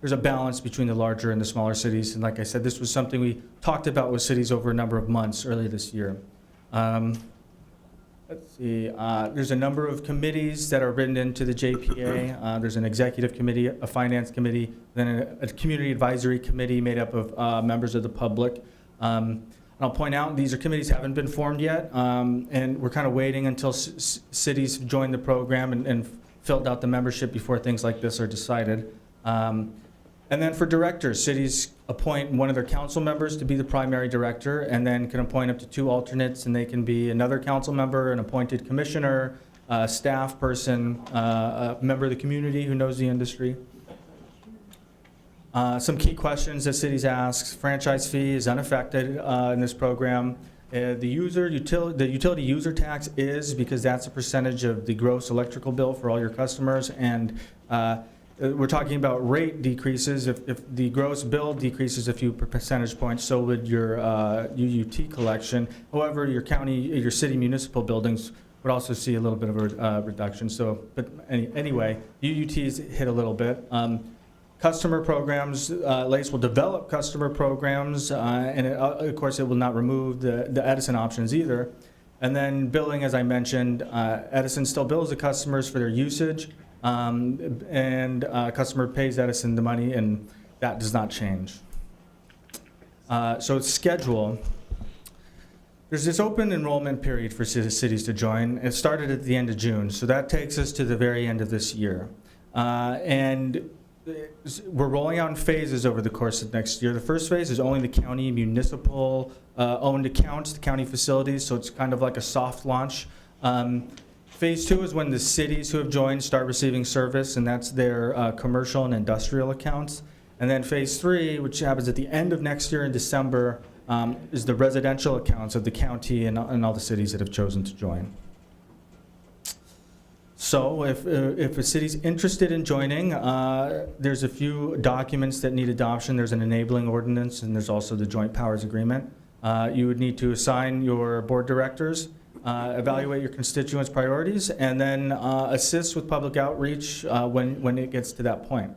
there's a balance between the larger and the smaller cities. And like I said, this was something we talked about with cities over a number of months earlier this year. Let's see, there's a number of committees that are written into the JPA. There's an executive committee, a finance committee, then a community advisory committee made up of members of the public. And I'll point out, these committees haven't been formed yet, and we're kind of waiting until cities join the program and filled out the membership before things like this are decided. And then for directors, cities appoint one of their council members to be the primary director, and then can appoint up to 2 alternates, and they can be another council member, an appointed commissioner, a staff person, a member of the community who knows the industry. Some key questions that cities ask. Franchise fee is unaffected in this program. The utility user tax is, because that's a percentage of the gross electrical bill for all your customers, and we're talking about rate decreases. If the gross bill decreases a few percentage points, so would your UUT collection. However, your city municipal buildings would also see a little bit of a reduction. So, but anyway, UUTs hit a little bit. Customer programs, LACE will develop customer programs, and of course, it will not remove the Edison options either. And then billing, as I mentioned, Edison still bills the customers for their usage, and customer pays Edison the money, and that does not change. So it's schedule. There's this open enrollment period for cities to join. It started at the end of June, so that takes us to the very end of this year. And we're rolling out in phases over the course of next year. The first phase is only the county municipal owned accounts, the county facilities, so it's kind of like a soft launch. Phase 2 is when the cities who have joined start receiving service, and that's their commercial and industrial accounts. And then phase 3, which happens at the end of next year in December, is the residential accounts of the county and all the cities that have chosen to join. So if a city's interested in joining, there's a few documents that need adoption. There's an enabling ordinance, and there's also the joint powers agreement. You would need to assign your board directors, evaluate your constituents' priorities, and then assist with public outreach when it gets to that point.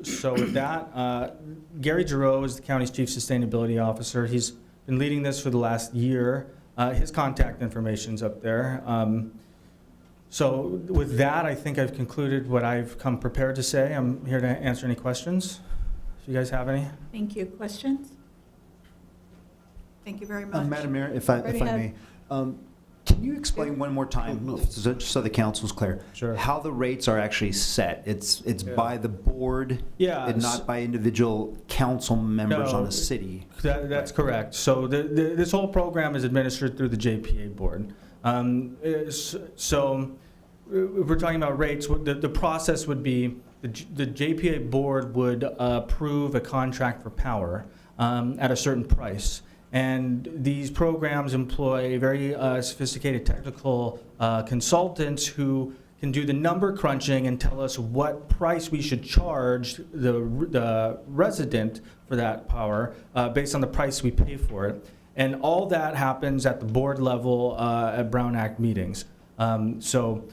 So with that, Gary Giroux is the county's chief sustainability officer. He's been leading this for the last year. His contact information's up there. So with that, I think I've concluded what I've come prepared to say. I'm here to answer any questions, if you guys have any. Thank you. Questions? Thank you very much. Madam Mayor, if I may, can you explain one more time, so the council's clear? Sure. How the rates are actually set? It's by the board, Yeah, and not by individual council members on the city. That's correct. So this whole program is administered through the JPA board. So if we're talking about rates, the process would be the JPA board would approve a contract for power at a certain price. And these programs employ very sophisticated technical consultants who can do the number crunching and tell us what price we should charge the resident for that power based on the price we pay for it. And all that happens at the board level at Brown Act meetings. So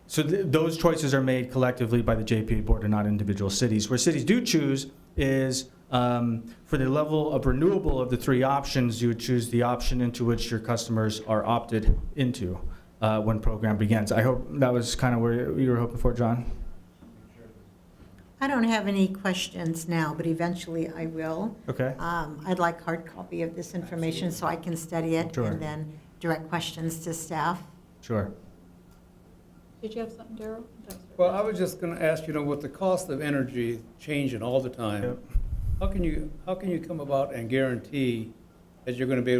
those choices are made collectively by the JPA board and not individual cities. Where cities do choose is for the level of renewable of the three options, you would choose the option into which your customers are opted into when program begins. I hope that was kind of where you were hoping for, John. I don't have any questions now, but eventually I will. Okay. I'd like hard copy of this information so I can study it Sure. and then direct questions to staff. Sure. Did you have something, Darrell? Well, I was just going to ask, with the cost of energy changing all the time, Yep. how can you come about and guarantee that you're going to be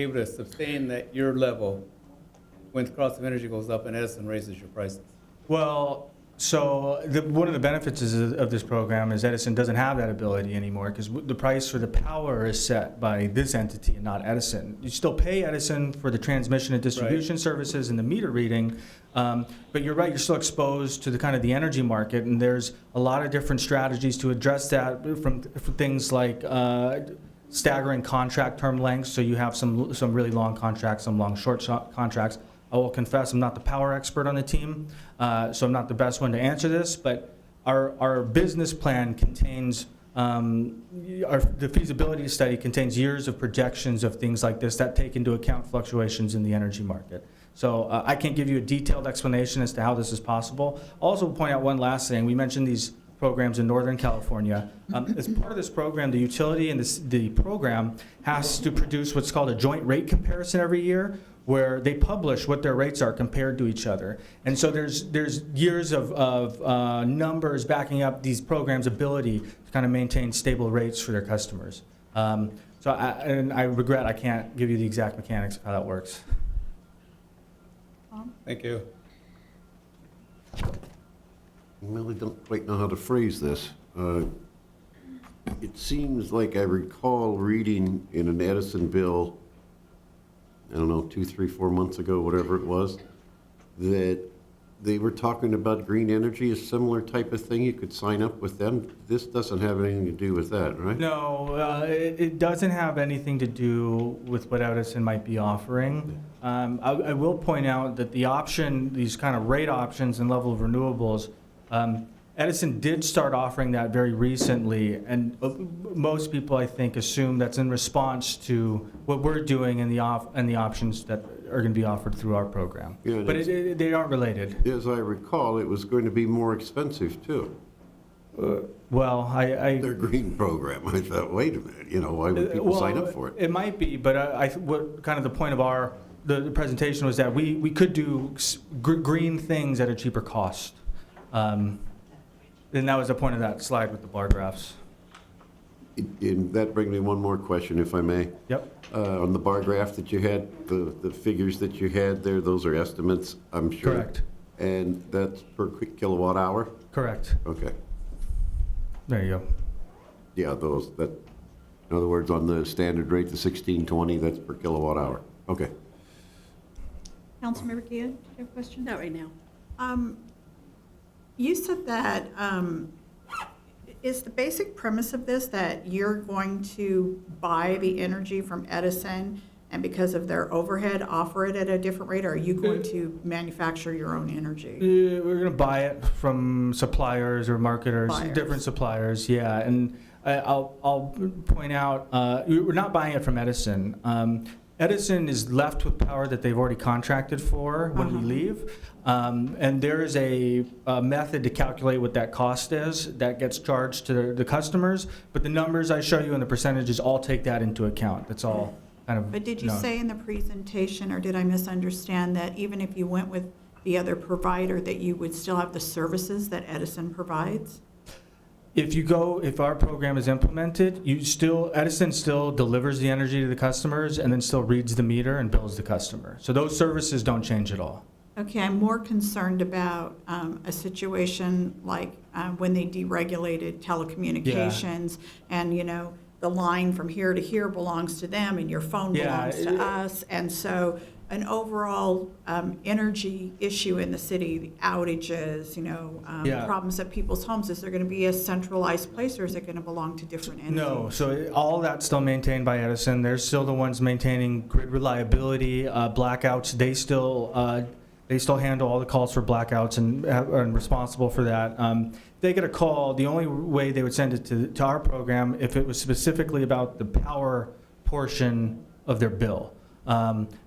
able to sustain your level when the cost of energy goes up and Edison raises your prices? Well, so one of the benefits of this program is Edison doesn't have that ability anymore because the price for the power is set by this entity and not Edison. You still pay Edison for the transmission and distribution services and the meter reading, but you're right, you're still exposed to the energy market, and there's a lot of different strategies to address that from things like staggering contract term lengths, so you have some really long contracts, some long short contracts. I will confess I'm not the power expert on the team, so I'm not the best one to answer this, but our business plan contains, the feasibility study contains years of projections of things like this that take into account fluctuations in the energy market. So I can't give you a detailed explanation as to how this is possible. I'll also point out one last thing. We mentioned these programs in Northern California. As part of this program, the utility and the program has to produce what's called a joint rate comparison every year, where they publish what their rates are compared to each other. And so there's years of numbers backing up these programs' ability to kind of maintain stable rates for their customers. So I regret I can't give you the exact mechanics of how that works. Thank you. I really don't quite know how to phrase this. It seems like I recall reading in an Edison bill, I don't know, 2, 3, 4 months ago, whatever it was, that they were talking about green energy, a similar type of thing. You could sign up with them. This doesn't have anything to do with that, right? No, it doesn't have anything to do with what Edison might be offering. I will point out that the option, these kind of rate options and level of renewables, Edison did start offering that very recently, and most people, I think, assume that's in response to what we're doing and the options that are going to be offered through our program. Yeah, But they aren't related. As I recall, it was going to be more expensive, too. Well, Their green program, I thought, wait a minute, why would people sign up for it? It might be, but what kind of the point of the presentation was that we could do green things at a cheaper cost. And that was the point of that slide with the bar graphs. And that brings me one more question, if I may. Yep. On the bar graph that you had, the figures that you had there, those are estimates, I'm sure? Correct. And that's per kilowatt hour? Correct. Okay. There you go. Yeah, in other words, on the standard rate, the 1620, that's per kilowatt hour. Okay. Councilmember Gian, do you have a question? Not right now. You said that, is the basic premise of this that you're going to buy the energy from Edison and because of their overhead, offer it at a different rate, or are you going to manufacture your own energy? We're going to buy it from suppliers or marketers, different suppliers, yeah. And I'll point out, we're not buying it from Edison. Edison is left with power that they've already contracted for when we leave. And there is a method to calculate what that cost is that gets charged to the customers. But the numbers I show you and the percentages all take that into account. That's all kind of. But did you say in the presentation, or did I misunderstand, that even if you went with the other provider, that you would still have the services that Edison provides? If our program is implemented, Edison still delivers the energy to the customers and then still reads the meter and bills the customer. So those services don't change at all. Okay, I'm more concerned about a situation like when they deregulated telecommunications and, the line from here to here belongs to them and your phone belongs to us. And so an overall energy issue in the city, the outages, problems at people's homes, is there going to be a centralized place, or is it going to belong to different entities? No, so all that's still maintained by Edison. They're still the ones maintaining grid reliability, blackouts. They still handle all the calls for blackouts and are responsible for that. They get a call, the only way they would send it to our program if it was specifically about the power portion of their bill.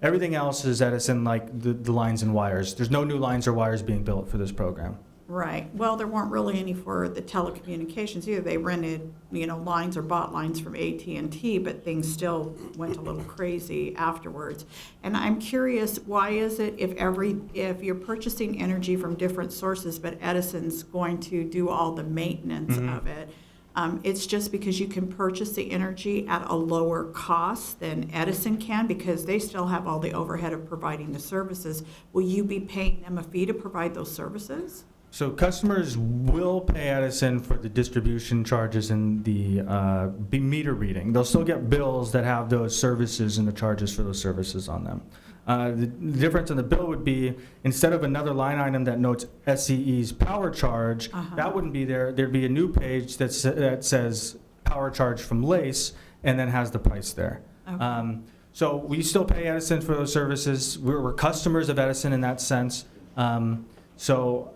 Everything else is Edison, like the lines and wires. There's no new lines or wires being built for this program. Right. Well, there weren't really any for the telecommunications either. They rented, lines or bought lines from AT&T, but things still went a little crazy afterwards. And I'm curious, why is it if you're purchasing energy from different sources, but Edison's going to do all the maintenance of it, it's just because you can purchase the energy at a lower cost than Edison can because they still have all the overhead of providing the services. Will you be paying them a fee to provide those services? So customers will pay Edison for the distribution charges and the meter reading. They'll still get bills that have those services and the charges for those services on them. The difference in the bill would be, instead of another line item that notes SCE's power charge, that wouldn't be there. There'd be a new page that says power charge from LACE and then has the price there. Okay. So we still pay Edison for those services. We're customers of Edison in that sense. So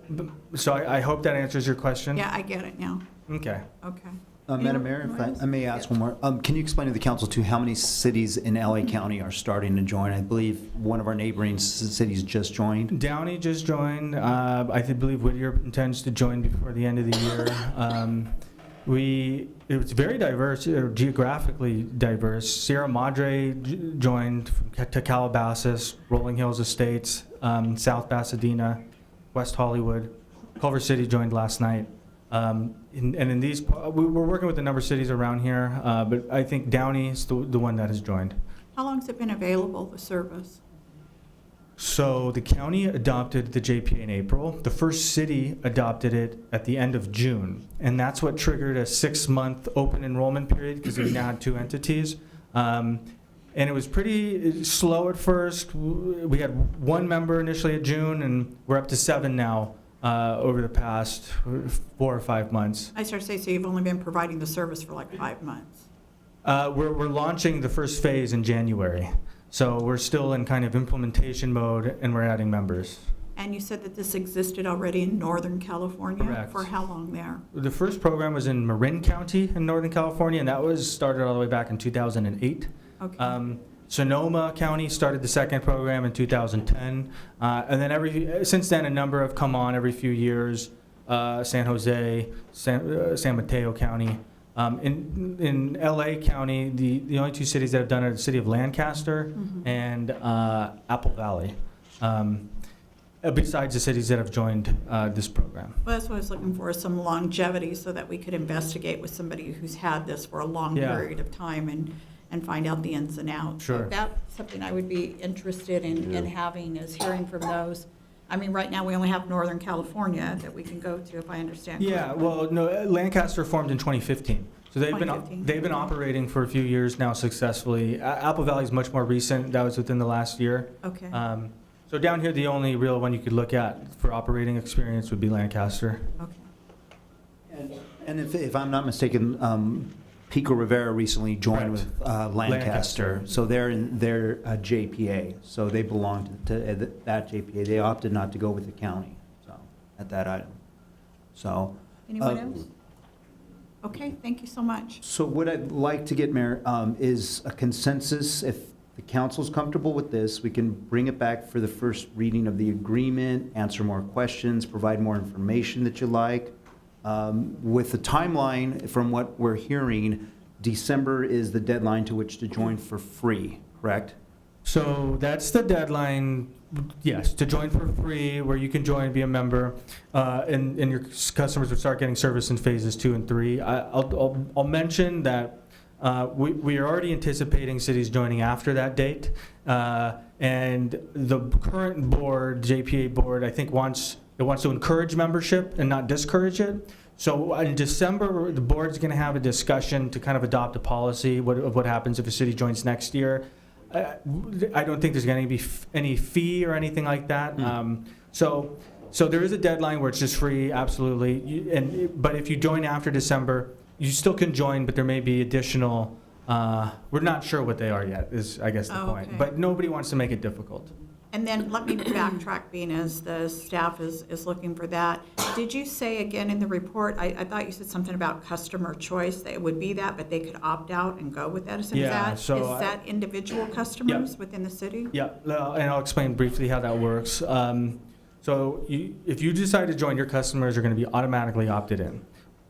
I hope that answers your question. Yeah, I get it now. Okay. Okay. Madam Mayor, if I may ask one more. Can you explain to the council, too, how many cities in LA County are starting to join? I believe one of our neighboring cities just joined. Downey just joined. I believe Whittier intends to join before the end of the year. It's very diverse, geographically diverse. Sierra Madre joined to Calabasas, Rolling Hills Estates, South Pasadena, West Hollywood. Culver City joined last night. And in these, we're working with a number of cities around here, but I think Downey is the one that has joined. How long has it been available, the service? So the county adopted the JPA in April. The first city adopted it at the end of June. And that's what triggered a 6-month open enrollment period because we now had 2 entities. And it was pretty slow at first. We had 1 member initially at June, and we're up to 7 now over the past 4 or 5 months. I start to say, so you've only been providing the service for like 5 months. We're launching the first phase in January. So we're still in kind of implementation mode, and we're adding members. And you said that this existed already in Northern California? Correct. For how long there? The first program was in Marin County in Northern California, and that was started all the way back in 2008. Okay. Sonoma County started the second program in 2010, and then since then a number have come on every few years. San Jose, San Mateo County. In LA County, the only two cities that have done it are the city of Lancaster and Apple Valley. Besides the cities that have joined this program. Well, that's what I was looking for, some longevity so that we could investigate with somebody who's had this for a long Yeah. period of time and find out the ins and outs. So Sure. that's something I would be interested in having, is hearing from those. I mean, right now, we only have Northern California that we can go to, if I understand Yeah, correctly. well, no, Lancaster formed in 2015. So they've 2015. been operating for a few years now successfully. Apple Valley is much more recent. That was within the last year. Okay. So down here, the only real one you could look at for operating experience would be Lancaster. Okay. And if I'm not mistaken, Pico Rivera recently joined with Lancaster. So they're in their JPA, so they belong to that JPA. They opted not to go with the county, so, at that item. So. Anyone else? Okay, thank you so much. So what I'd like to get, Mayor, is a consensus. If the council's comfortable with this, we can bring it back for the first reading of the agreement, answer more questions, provide more information that you like. With the timeline, from what we're hearing, December is the deadline to which to join for free, correct? So that's the deadline, yes, to join for free, where you can join, be a member, and your customers would start getting service in phases 2 and 3. I'll mention that we are already anticipating cities joining after that date, and the current board, JPA board, I think wants to encourage membership and not discourage it. So in December, the board's going to have a discussion to kind of adopt a policy of what happens if a city joins next year. I don't think there's going to be any fee or anything like that. So there is a deadline where it's just free, absolutely. But if you join after December, you still can join, but there may be additional. We're not sure what they are yet. Is I guess the point. Okay. But nobody wants to make it difficult. And then let me backtrack, being as the staff is looking for that. Did you say again in the report, I thought you said something about customer choice, that it would be that, but they could opt out and go with Edison? Yeah, Is so that individual customers within the city? Yeah, and I'll explain briefly how that works. So if you decide to join, your customers are going to be automatically opted in.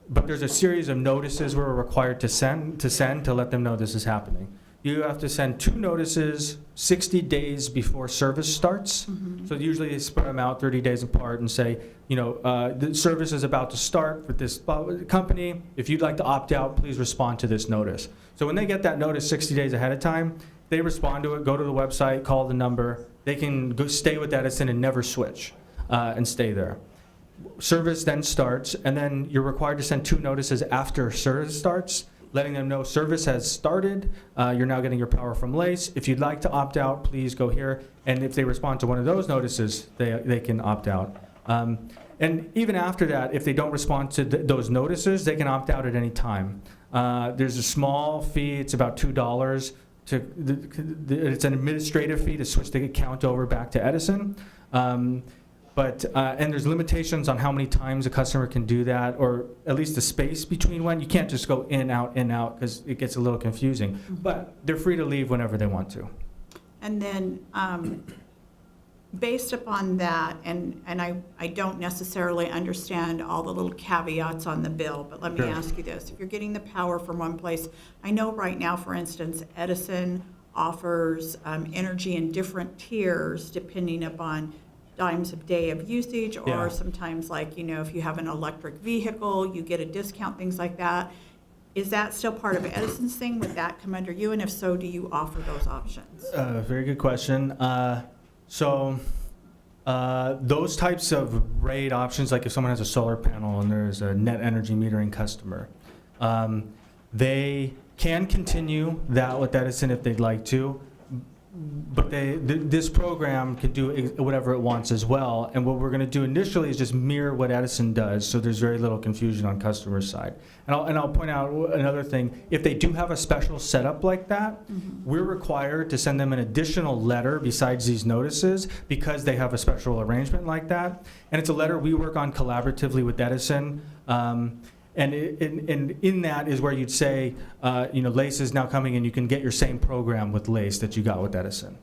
But there's a series of notices we're required to send to let them know this is happening. You have to send 2 notices 60 days before service starts. So usually they spread them out 30 days apart and say, the service is about to start with this company. If you'd like to opt out, please respond to this notice. So when they get that notice 60 days ahead of time, they respond to it, go to the website, call the number. They can go stay with Edison and never switch and stay there. Service then starts, and then you're required to send 2 notices after service starts, letting them know service has started. You're now getting your power from LACE. If you'd like to opt out, please go here. And if they respond to one of those notices, they can opt out. And even after that, if they don't respond to those notices, they can opt out at any time. There's a small fee. It's about $2. It's an administrative fee to switch the account over back to Edison. And there's limitations on how many times a customer can do that, or at least the space between when. You can't just go in, out, because it gets a little confusing. But they're free to leave whenever they want to. And then, based upon that, and I don't necessarily understand all the little caveats on the bill, but let me Sure. ask you this. If you're getting the power from one place, I know right now, for instance, Edison offers energy in different tiers depending upon times of day of usage, or Yeah. sometimes if you have an electric vehicle, you get a discount, things like that. Is that still part of Edison's thing? Would that come under you? And if so, do you offer those options? Very good question. Those types of rate options, like if someone has a solar panel and there's a net energy metering customer, they can continue that with Edison if they'd like to. But this program could do whatever it wants as well. And what we're going to do initially is just mirror what Edison does, so there's very little confusion on customer side. And I'll point out another thing. If they do have a special setup like that, we're required to send them an additional letter besides these notices because they have a special arrangement like that. And it's a letter we work on collaboratively with Edison. And in that is where you'd say, LACE is now coming and you can get your same program with LACE that you got with Edison.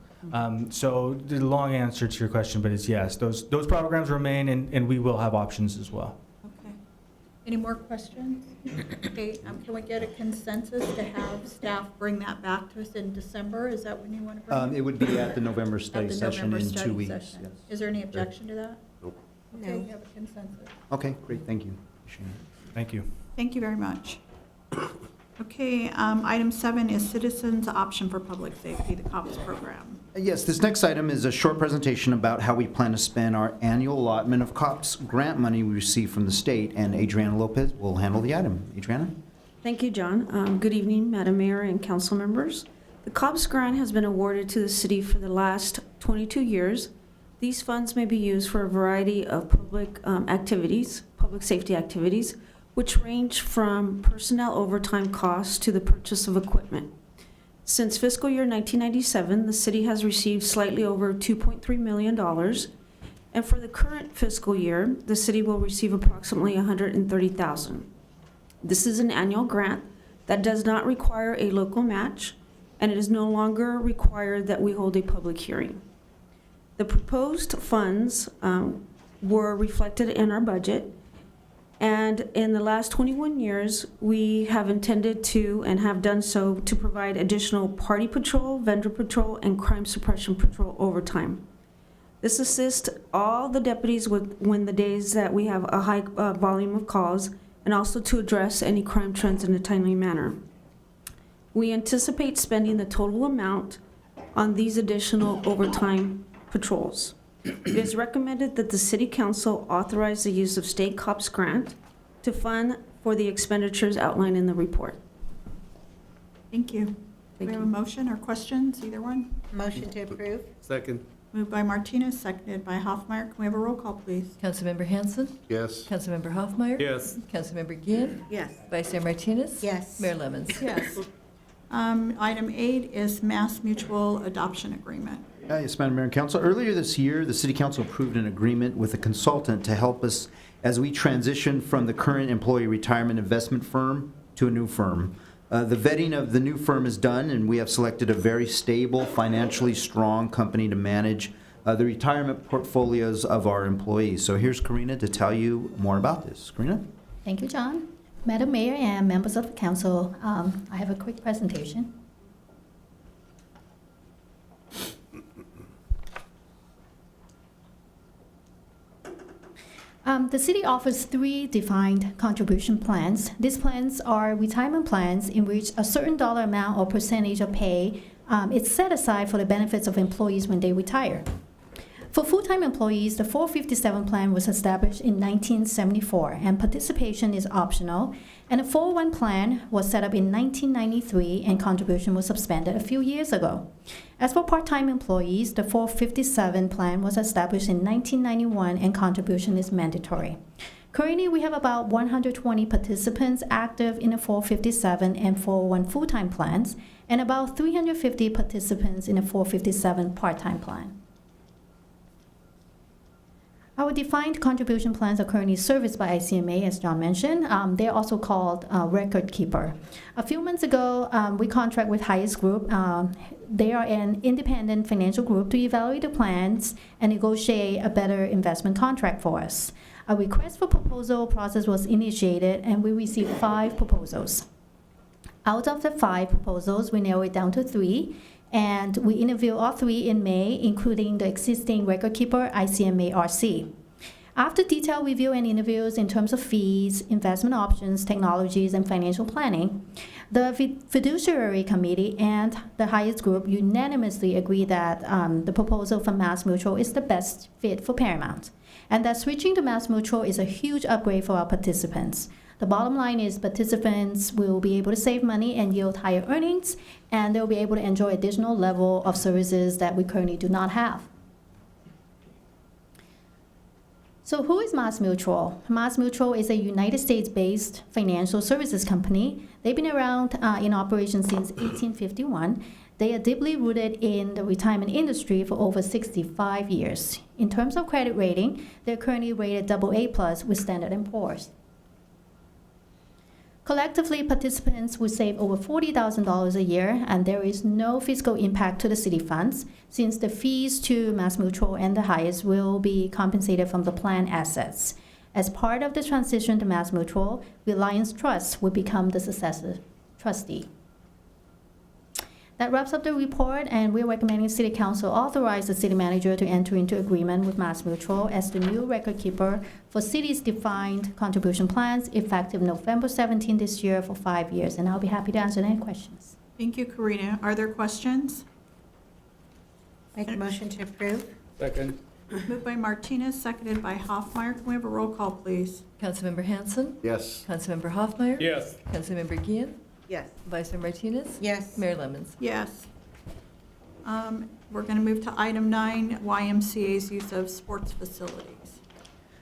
So the long answer to your question, but it's yes, those programs remain and we will have options as well. Okay. Any more questions? Okay, can we get a consensus to have staff bring that back to us in December? Is that when you want to bring it? It would be at the November study session in 2 weeks. Session. Yes. Is there any objection to that? Nope. Okay, we have a consensus. Okay, great, thank you. Appreciate it. Thank you. Thank you very much. Okay, item 7 is Citizens Option for Public Safety, the COPS program. Yes, this next item is a short presentation about how we plan to spend our annual allotment of COPS grant money we receive from the state, and Adriana Lopez will handle the item. Adriana? Thank you, John. Good evening, Madam Mayor and council members. The COPS grant has been awarded to the city for the last 22 years. These funds may be used for a variety of public activities, public safety activities, which range from personnel overtime costs to the purchase of equipment. Since fiscal year 1997, the city has received slightly over $2.3 million, and for the current fiscal year, the city will receive approximately $130,000. This is an annual grant that does not require a local match, and it is no longer required that we hold a public hearing. The proposed funds were reflected in our budget, and in the last 21 years, we have intended to and have done so to provide additional party patrol, vendor patrol, and crime suppression patrol overtime. This assists all the deputies when the days that we have a high volume of calls, and also to address any crime trends in a timely manner. We anticipate spending the total amount on these additional overtime patrols. It is recommended that the City Council authorize the use of state COPS grant to fund for the expenditures outlined in the report. Thank you. Do we have a motion or questions, either one? Motion to approve? Second. Moved by Martinez, seconded by Hoffmeyer. Can we have a roll call, please? Councilmember Hanson? Yes. Councilmember Hoffmeyer? Yes. Councilmember Gian? Yes. Vice Mayor Martinez? Yes. Mayor Lemons? Yes. Item 8 is Mass Mutual Adoption Agreement. Yes, Madam Mayor and Council. Earlier this year, the City Council approved an agreement with a consultant to help us as we transition from the current employee retirement investment firm to a new firm. The vetting of the new firm is done, and we have selected a very stable, financially strong company to manage the retirement portfolios of our employees. So here's Karina to tell you more about this. Karina? Thank you, John. Madam Mayor and members of the council, I have a quick presentation. The city offers 3 defined contribution plans. These plans are retirement plans in which a certain dollar amount or percentage of pay is set aside for the benefits of employees when they retire. For full-time employees, the 457 plan was established in 1974, and participation is optional. And the 401 plan was set up in 1993, and contribution was suspended a few years ago. As for part-time employees, the 457 plan was established in 1991, and contribution is mandatory. Currently, we have about 120 participants active in the 457 and 401 full-time plans, and about 350 participants in the 457 part-time plan. Our defined contribution plans are currently serviced by ICMA, as John mentioned. They're also called Record Keeper. A few months ago, we contract with Highest Group. They are an independent financial group to evaluate the plans and negotiate a better investment contract for us. A request for proposal process was initiated, and we received 5 proposals. Out of the 5 proposals, we narrowed it down to 3. And we interviewed all 3 in May, including the existing record keeper, ICMA RC. After detailed review and interviews in terms of fees, investment options, technologies, and financial planning, the fiduciary committee and the highest group unanimously agreed that the proposal from Mass Mutual is the best fit for Paramount, and that switching to Mass Mutual is a huge upgrade for our participants. The bottom line is participants will be able to save money and yield higher earnings, and they'll be able to enjoy additional level of services that we currently do not have. So who is Mass Mutual? Mass Mutual is a United States-based financial services company. They've been around in operation since 1851. They are deeply rooted in the retirement industry for over 65 years. In terms of credit rating, they're currently rated AA+ with Standard & Poor's. Collectively, participants will save over $40,000 a year, and there is no fiscal impact to the city funds, since the fees to Mass Mutual and the highest will be compensated from the plan assets. As part of the transition to Mass Mutual, Reliance Trust will become the successor trustee. That wraps up the report, and we're recommending City Council authorize the city manager to enter into agreement with Mass Mutual as the new record keeper for city's defined contribution plans effective November 17 this year for 5 years. And I'll be happy to answer any questions. Thank you, Karina. Are there questions? Make a motion to approve. Second. Moved by Martinez, seconded by Hoffmeyer. Can we have a roll call, please? Councilmember Hanson? Yes. Councilmember Hoffmeyer? Yes. Councilmember Gian? Yes. Vice Mayor Martinez? Yes. Mayor Lemons? Yes. We're going to move to item 9, YMCA's use of sports facilities.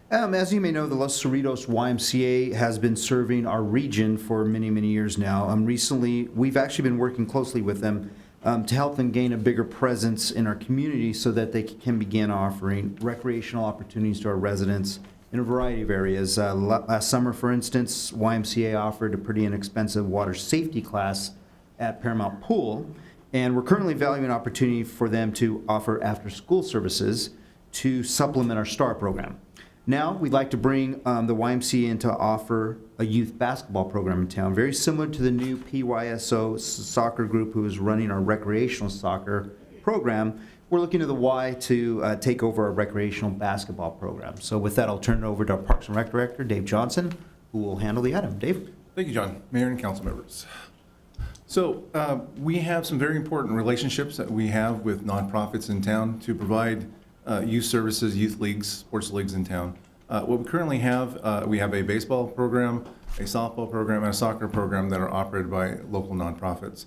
As you may know, the Los Cerritos YMCA has been serving our region for many, many years now. Recently, we've actually been working closely with them to help them gain a bigger presence in our community so that they can begin offering recreational opportunities to our residents in a variety of areas. Last summer, for instance, YMCA offered a pretty inexpensive water safety class at Paramount Pool, and we're currently evaluating an opportunity for them to offer after-school services to supplement our STAR program. Now, we'd like to bring the YMCA in to offer a youth basketball program in town, very similar to the new PYSO soccer group who is running our recreational soccer program. We're looking to the Y to take over our recreational basketball program. So with that, I'll turn it over to our Parks and Rec Director, Dave Johnson, who will handle the item. Dave? Thank you, John. Mayor and council members. So we have some very important relationships that we have with nonprofits in town to provide youth services, youth leagues, sports leagues in town. What we currently have, we have a baseball program, a softball program, and a soccer program that are operated by local nonprofits.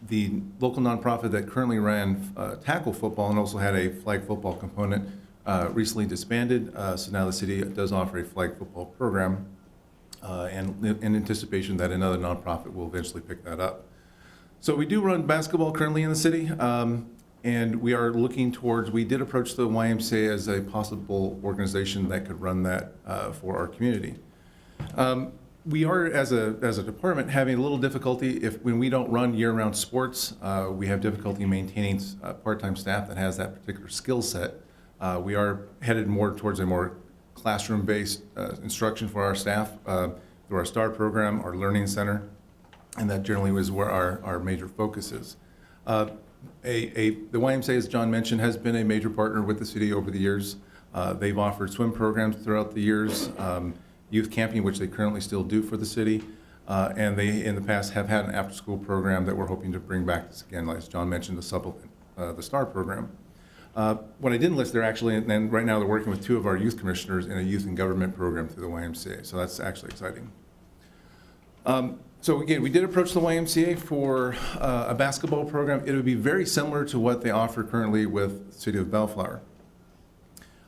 The local nonprofit that currently ran tackle football and also had a flag football component recently disbanded. So now the city does offer a flag football program and in anticipation that another nonprofit will eventually pick that up. So we do run basketball currently in the city, and we are looking towards, we did approach the YMCA as a possible organization that could run that for our community. We are, as a department, having a little difficulty when we don't run year-round sports. We have difficulty maintaining part-time staff that has that particular skill set. We are headed more towards a more classroom-based instruction for our staff through our STAR program, our learning center, and that generally is where our major focus is. The YMCA, as John mentioned, has been a major partner with the city over the years. They've offered swim programs throughout the years, youth camping, which they currently still do for the city, and they in the past have had an after-school program that we're hoping to bring back again, as John mentioned, to supplement the STAR program. What I didn't list there actually, and right now they're working with 2 of our youth commissioners in a youth and government program through the YMCA, so that's actually exciting. So again, we did approach the YMCA for a basketball program. It would be very similar to what they offer currently with the City of Bellflower.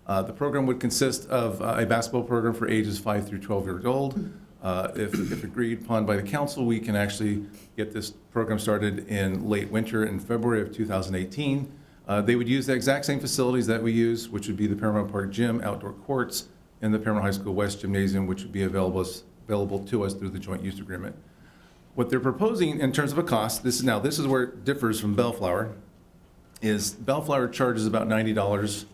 The program would consist of a basketball program for ages 5 through 12 years old. If agreed upon by the council, we can actually get this program started in late winter in February of 2018. They would use the exact same facilities that we use, which would be the Paramount Park Gym, outdoor courts, and the Paramount High School West Gymnasium, which would be available to us through the joint use agreement. What they're proposing in terms of a cost, this is where it differs from Bellflower, is Bellflower charges about $90,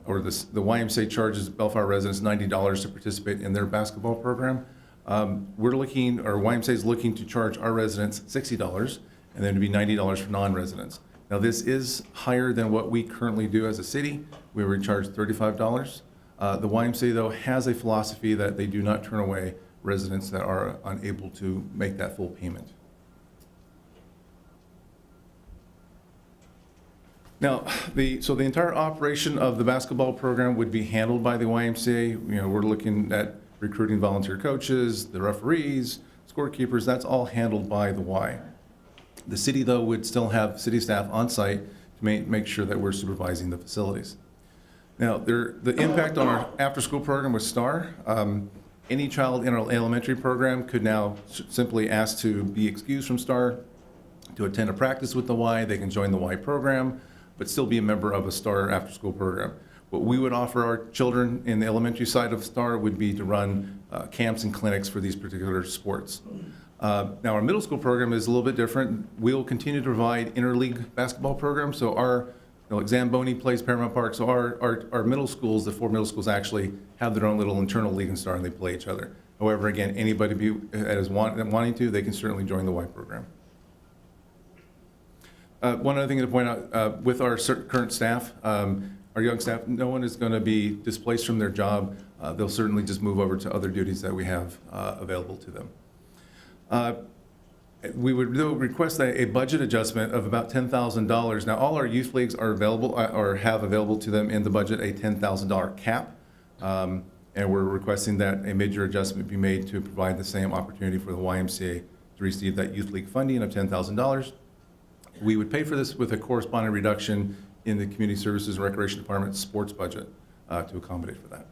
or the YMCA charges Bellflower residents $90 to participate in their basketball program. YMCA is looking to charge our residents $60, and then to be $90 for non-residents. Now, this is higher than what we currently do as a city. We were charged $35. The YMCA, though, has a philosophy that they do not turn away residents that are unable to make that full payment. Now, so the entire operation of the basketball program would be handled by the YMCA. You know, we're looking at recruiting volunteer coaches, the referees, scorekeepers, that's all handled by the Y. The city, though, would still have city staff on site to make sure that we're supervising the facilities. Now, the impact on our after-school program with STAR, any child in our elementary program could now simply ask to be excused from STAR, to attend a practice with the Y. They can join the Y program, but still be a member of a STAR after-school program. What we would offer our children in the elementary side of STAR would be to run camps and clinics for these particular sports. Now, our middle school program is a little bit different. We'll continue to provide interleague basketball programs. So our, like Zamboni plays Paramount Park. So our middle schools, the 4 middle schools, actually have their own little internal league and STAR, and they play each other. However, again, anybody that is wanting to, they can certainly join the Y program. One other thing to point out, with our current staff, our young staff, no one is going to be displaced from their job. They'll certainly just move over to other duties that we have available to them. We would request a budget adjustment of about $10,000. Now, all our youth leagues are available or have available to them in the budget a $10,000 cap. And we're requesting that a major adjustment be made to provide the same opportunity for the YMCA to receive that youth league funding of $10,000. We would pay for this with a corresponding reduction in the Community Services and Recreation Department's sports budget to accommodate for that.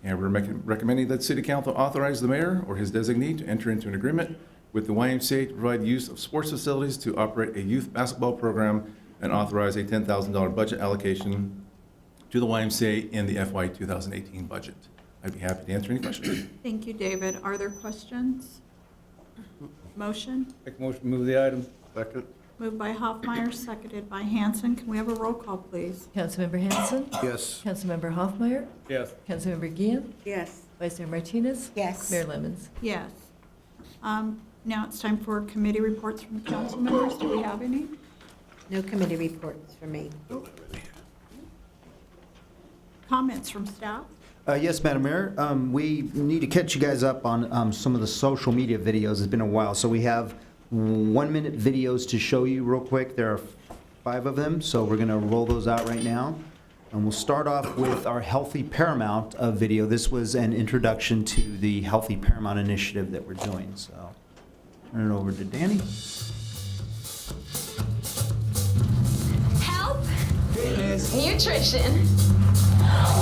And we're recommending that City Council authorize the mayor or his designee to enter into an agreement with the YMCA to provide use of sports facilities to operate a youth basketball program and authorize a $10,000 budget allocation to the YMCA in the FY 2018 budget. I'd be happy to answer any questions. Thank you, David. Are there questions? Motion? Make a motion to move the item. Second? Moved by Hoffmeyer, seconded by Hanson. Can we have a roll call, please? Councilmember Hanson? Yes. Councilmember Hoffmeyer? Yes. Councilmember Gian? Yes. Vice Mayor Martinez? Yes. Mayor Lemons? Yes. Now it's time for committee reports from council members. Do we have any? No committee reports for me. Comments from staff? Yes, Madam Mayor. We need to catch you guys up on some of the social media videos. It's been a while. So we have 1-minute videos to show you real quick. There are 5 of them, so we're going to roll those out right now. And we'll start off with our Healthy Paramount video. This was an introduction to the Healthy Paramount initiative that we're doing. So turn it over to Danny. Health, fitness, nutrition.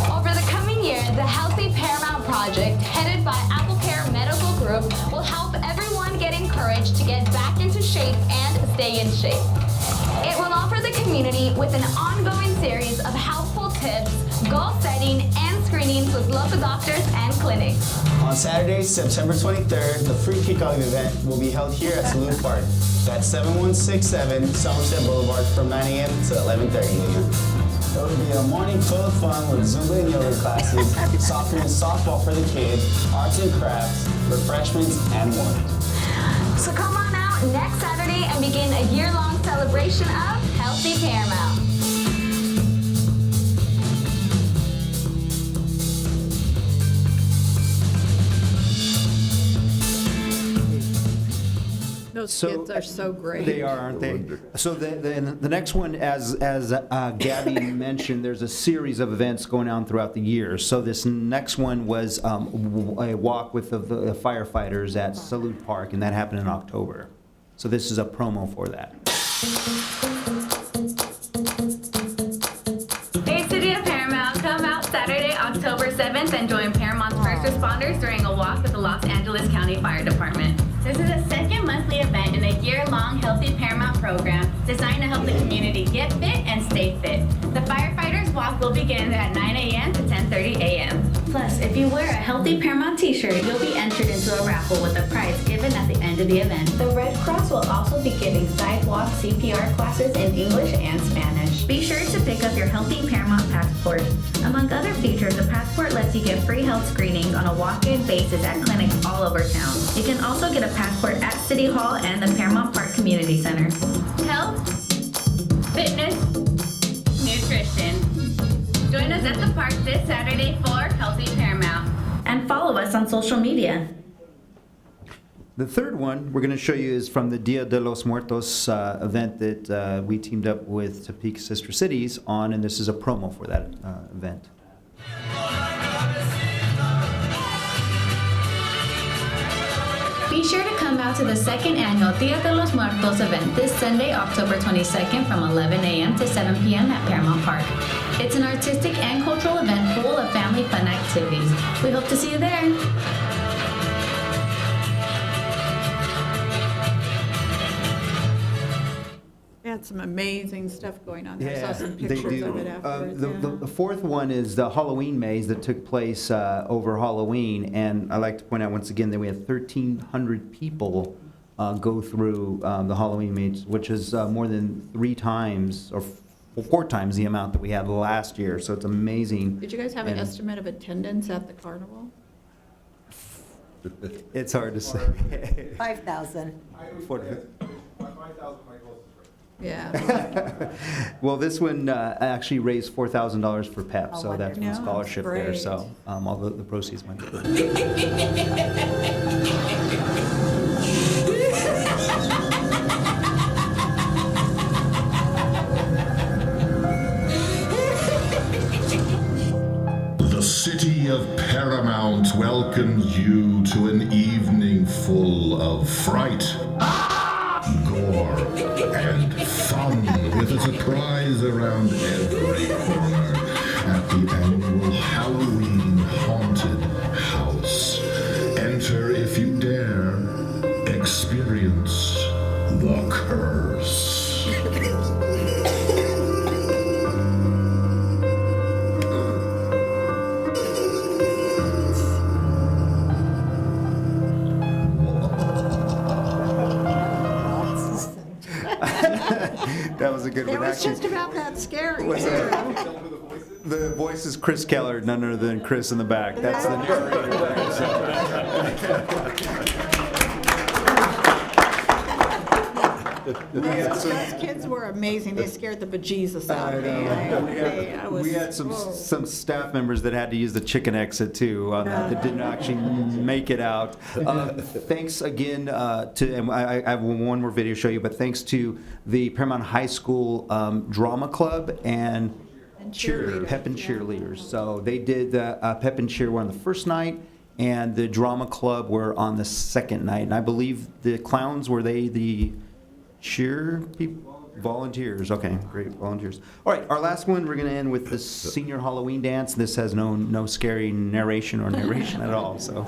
Over the coming year, the Healthy Paramount Project, headed by Apple Care Medical Group, will help everyone get encouraged to get back into shape and stay in shape. It will offer the community with an ongoing series of helpful tips, goal setting, and screenings with local doctors and clinics. On Saturday, September 23rd, the free kickoff event will be held here at Salute Park. That's 7167 Somerset Boulevard from 9 a.m. to 11:30 a.m. It will be a morning full of fun with Zumba and yoga classes, soccer and softball for the kids, arts and crafts, refreshments, and more. So come on out next Saturday and begin a year-long celebration of Healthy Paramount. Those So- kids are so great. They are, aren't they? So the next one, as Gabby mentioned, there's a series of events going on throughout the year. So this next one was a walk with the firefighters at Salute Park, and that happened in October. So this is a promo for that. Hey, City of Paramount, come out Saturday, October 7th and join Paramount's first responders during a walk with the Los Angeles County Fire Department. This is a second monthly event in a year-long Healthy Paramount program designed to help the community get fit and stay fit. The firefighters walk will begin at 9 a.m. to 10:30 a.m. Plus, if you wear a Healthy Paramount t-shirt, you'll be entered into a raffle with a prize given at the end of the event. The Red Cross will also be giving sidewalk CPR classes in English and Spanish. Be sure to pick up your Healthy Paramount passport. Among other features, the passport lets you get free health screenings on a walk-in basis at clinics all over town. You can also get a passport at City Hall and the Paramount Park Community Center. Health, fitness, nutrition. Join us us at the park this Saturday for Healthy Paramount. And follow us on social media. The third one we're going to show you is from the Dia de los Muertos event that we teamed up with Topeka Sister Cities on, and this is a promo for that event. Be sure to come out to the second annual Dia de los Muertos event this Sunday, October 22nd from 11 a.m. to 7 p.m. at Paramount Park. It's an artistic and cultural event full of family fun activities. We hope to see you there. They had some amazing stuff going on there. I saw some they pictures do. of it afterwards. The fourth one is the Halloween maze that took place over Halloween, and I like to point out once again that we had 1,300 people go through the Halloween maze, which is more than 3 times or 4 times the amount that we had last year. So it's amazing. Did you guys have an And estimate of attendance at the carnival? It's hard to say. 5,000. Yeah. Well, this one actually raised $4,000 for PEP, Oh, so that's wonderful. one scholarship there. Great. So all the proceeds went to The city of Paramount welcomes you to an evening full of fright, gore, and fun, with a surprise around every corner at the annual Halloween Haunted House. Enter if you dare, experience the curse. That was a good It one. was just about that scary. The voice is Chris Keller, none other than Chris in the back. That's the narrator there. Those kids were amazing. They scared the bejesus out of me. I was- We had whoa. some staff members that had to use the chicken exit too on that didn't actually make it out. Thanks again to, and I have one more video to show you, but thanks to the Paramount High School Drama Club and cheerleaders, Pep and Cheerleaders. So they did the Pep and Cheer were on the first night, and the Drama Club were on the second night. And I believe the clowns, were they the cheer people? Volunteers. Okay, great, volunteers. All right, our last one, we're going to end with the senior Halloween dance. This has no scary narration at all, so.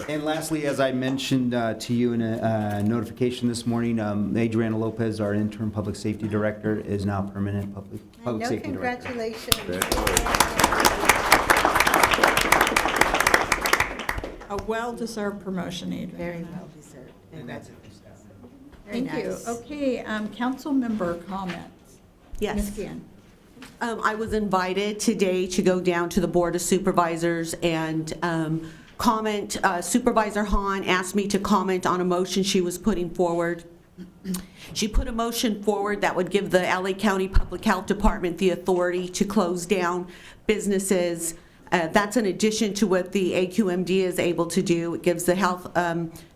And lastly, as I mentioned to you in a notification this morning, Adriana Lopez, our interim public safety director, is now permanent public safety director. Congratulations. A well-deserved promotion, Adrian. Very well deserved. And that's it. Very Thank you. nice. Okay, council member comments. Yes. Ms. Guillen. I was invited today to go down to the Board of Supervisors and comment. Supervisor Hahn asked me to comment on a motion she was putting forward. She put a motion forward that would give the LA County Public Health Department the authority to close down businesses That's in addition to what the AQMD is able to do. It gives the health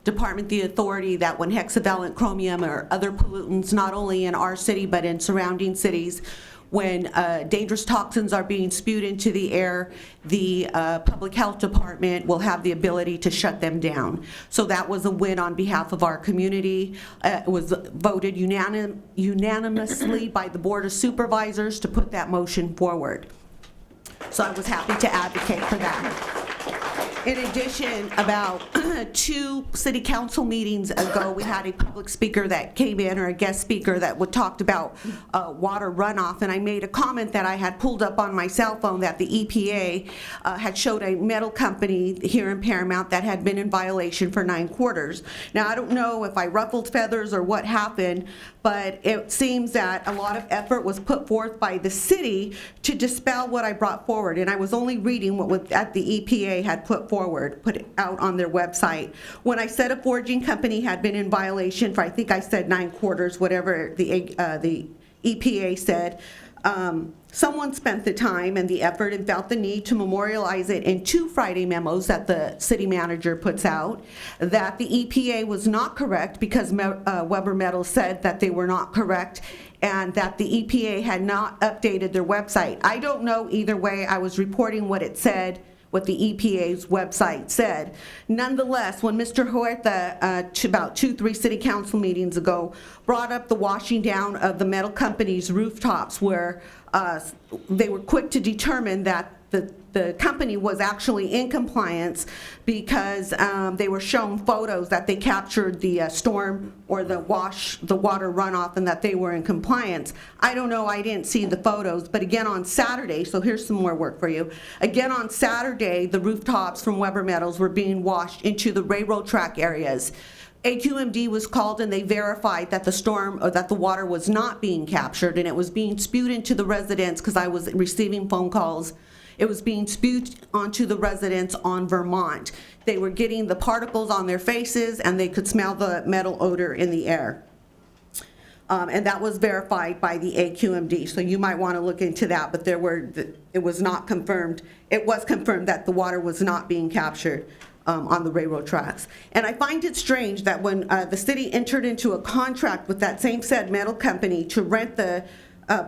department the authority that when hexavalent chromium or other pollutants, not only in our city but in surrounding cities, when dangerous toxins are being spewed into the air, the public health department will have the ability to shut them down. So that was a win on behalf of our community. It was voted unanimously by the Board of Supervisors to put that motion forward. So I was happy to advocate for that. In addition, about 2 city council meetings ago, we had a public speaker that came in, or a guest speaker that talked about water runoff, and I made a comment that I had pulled up on my cell phone that the EPA had showed a metal company here in Paramount that had been in violation for 9 quarters. Now, I don't know if I ruffled feathers or what happened, but it seems that a lot of effort was put forth by the city to dispel what I brought forward, and I was only reading what that the EPA had put it out on their website. When I said a forging company had been in violation for, I think I said 9 quarters, whatever the EPA said, someone spent the time and the effort and felt the need to memorialize it in 2 Friday memos that the city manager puts out, that the EPA was not correct because Weber Metals said that they were not correct, and that the EPA had not updated their website. I don't know either way. I was reporting what it said, what the EPA's website said. Nonetheless, when Mr. Huerta, about 2-3 city council meetings ago, brought up the washing down of the metal company's rooftops, where they were quick to determine that the company was actually in compliance because they were shown photos that they captured the storm or the water runoff, and that they were in compliance. I don't know, I didn't see the photos, but again on Saturday, so here's some more work for you. Again on Saturday, the rooftops from Weber Metals were being washed into the railroad track areas. AQMD was called and they verified that the storm, or that the water was not being captured, and it was being spewed into the residents, because I was receiving phone calls. It was being spewed onto the residents on Vermont. They were getting the particles on their faces, and they could smell the metal odor in the air. And that was verified by the AQMD, so you might want to look into that, but it was not confirmed. It was confirmed that the water was not being captured on the railroad tracks. And I find it strange that when the city entered into a contract with that same said metal company to rent the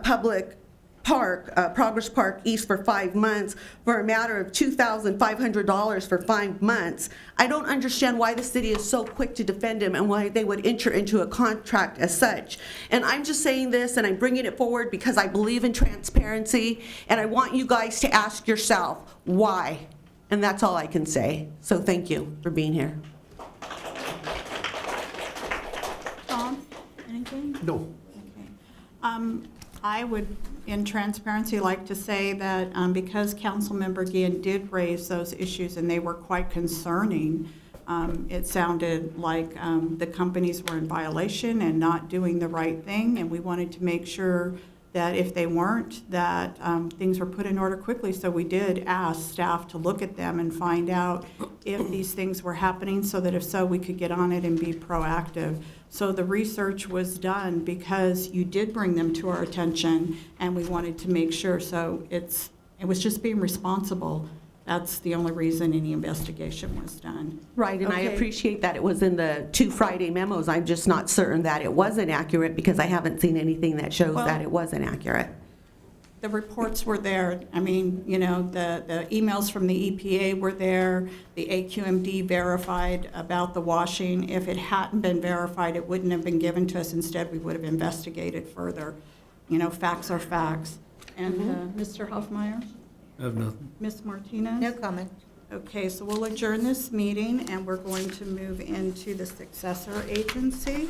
public park, Progress Park East, for 5 months for a matter of $2,500 for 5 months, I don't understand why the city is so quick to defend him and why they would enter into a contract as such. And I'm just saying this, and I'm bringing it forward because I believe in transparency, and I want you guys to ask yourself why. And that's all I can say. So thank you for being here. Tom, anything? No. Okay. I would, in transparency, like to say that because Councilmember Guillen did raise those issues and they were quite concerning, it sounded like the companies were in violation and not doing the right thing, and we wanted to make sure that if they weren't, that things were put in order quickly. So we did ask staff to look at them and find out if these things were happening, so that if so, we could get on it and be proactive. So the research was done because you did bring them to our attention, and we wanted to make sure. So it was just being responsible. That's the only reason any investigation was done. Right, and I Okay. appreciate that it was in the 2 Friday memos. I'm just not certain that it wasn't accurate, because I haven't seen anything that shows Well, that it wasn't accurate. The reports were there. I mean, you know, the emails from the EPA were there. The AQMD verified about the washing. If it hadn't been verified, it wouldn't have been given to us. Instead, we would have investigated further. You know, facts are facts. And Mr. Hoffmeyer? I have nothing. Ms. Martinez? No comment. Okay, so we'll adjourn this meeting, and we're going to move into the successor agency.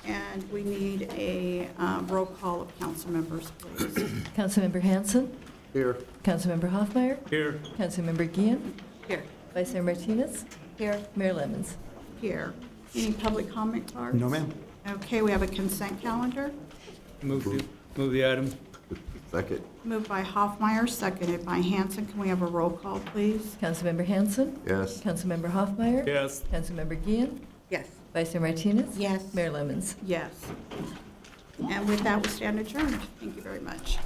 And we need a roll call of council members, please. Councilmember Hanson, Here. Councilmember Hoffmeyer, Here. Councilmember Guillen, Here. Vice Mayor Martinez, Here. Mayor Lemons. Here. Any public comment cards? No, ma'am. Okay, we have a consent calendar. Move the item. Second. Moved by Hoffmeyer, seconded by Hanson. Can we have a roll call, please? Councilmember Hanson, Yes. Councilmember Hoffmeyer, Yes. Councilmember Guillen, Yes. Vice Mayor Martinez. Yes. Mayor Lemons. Yes. And with that, we stand adjourned. Thank you very much.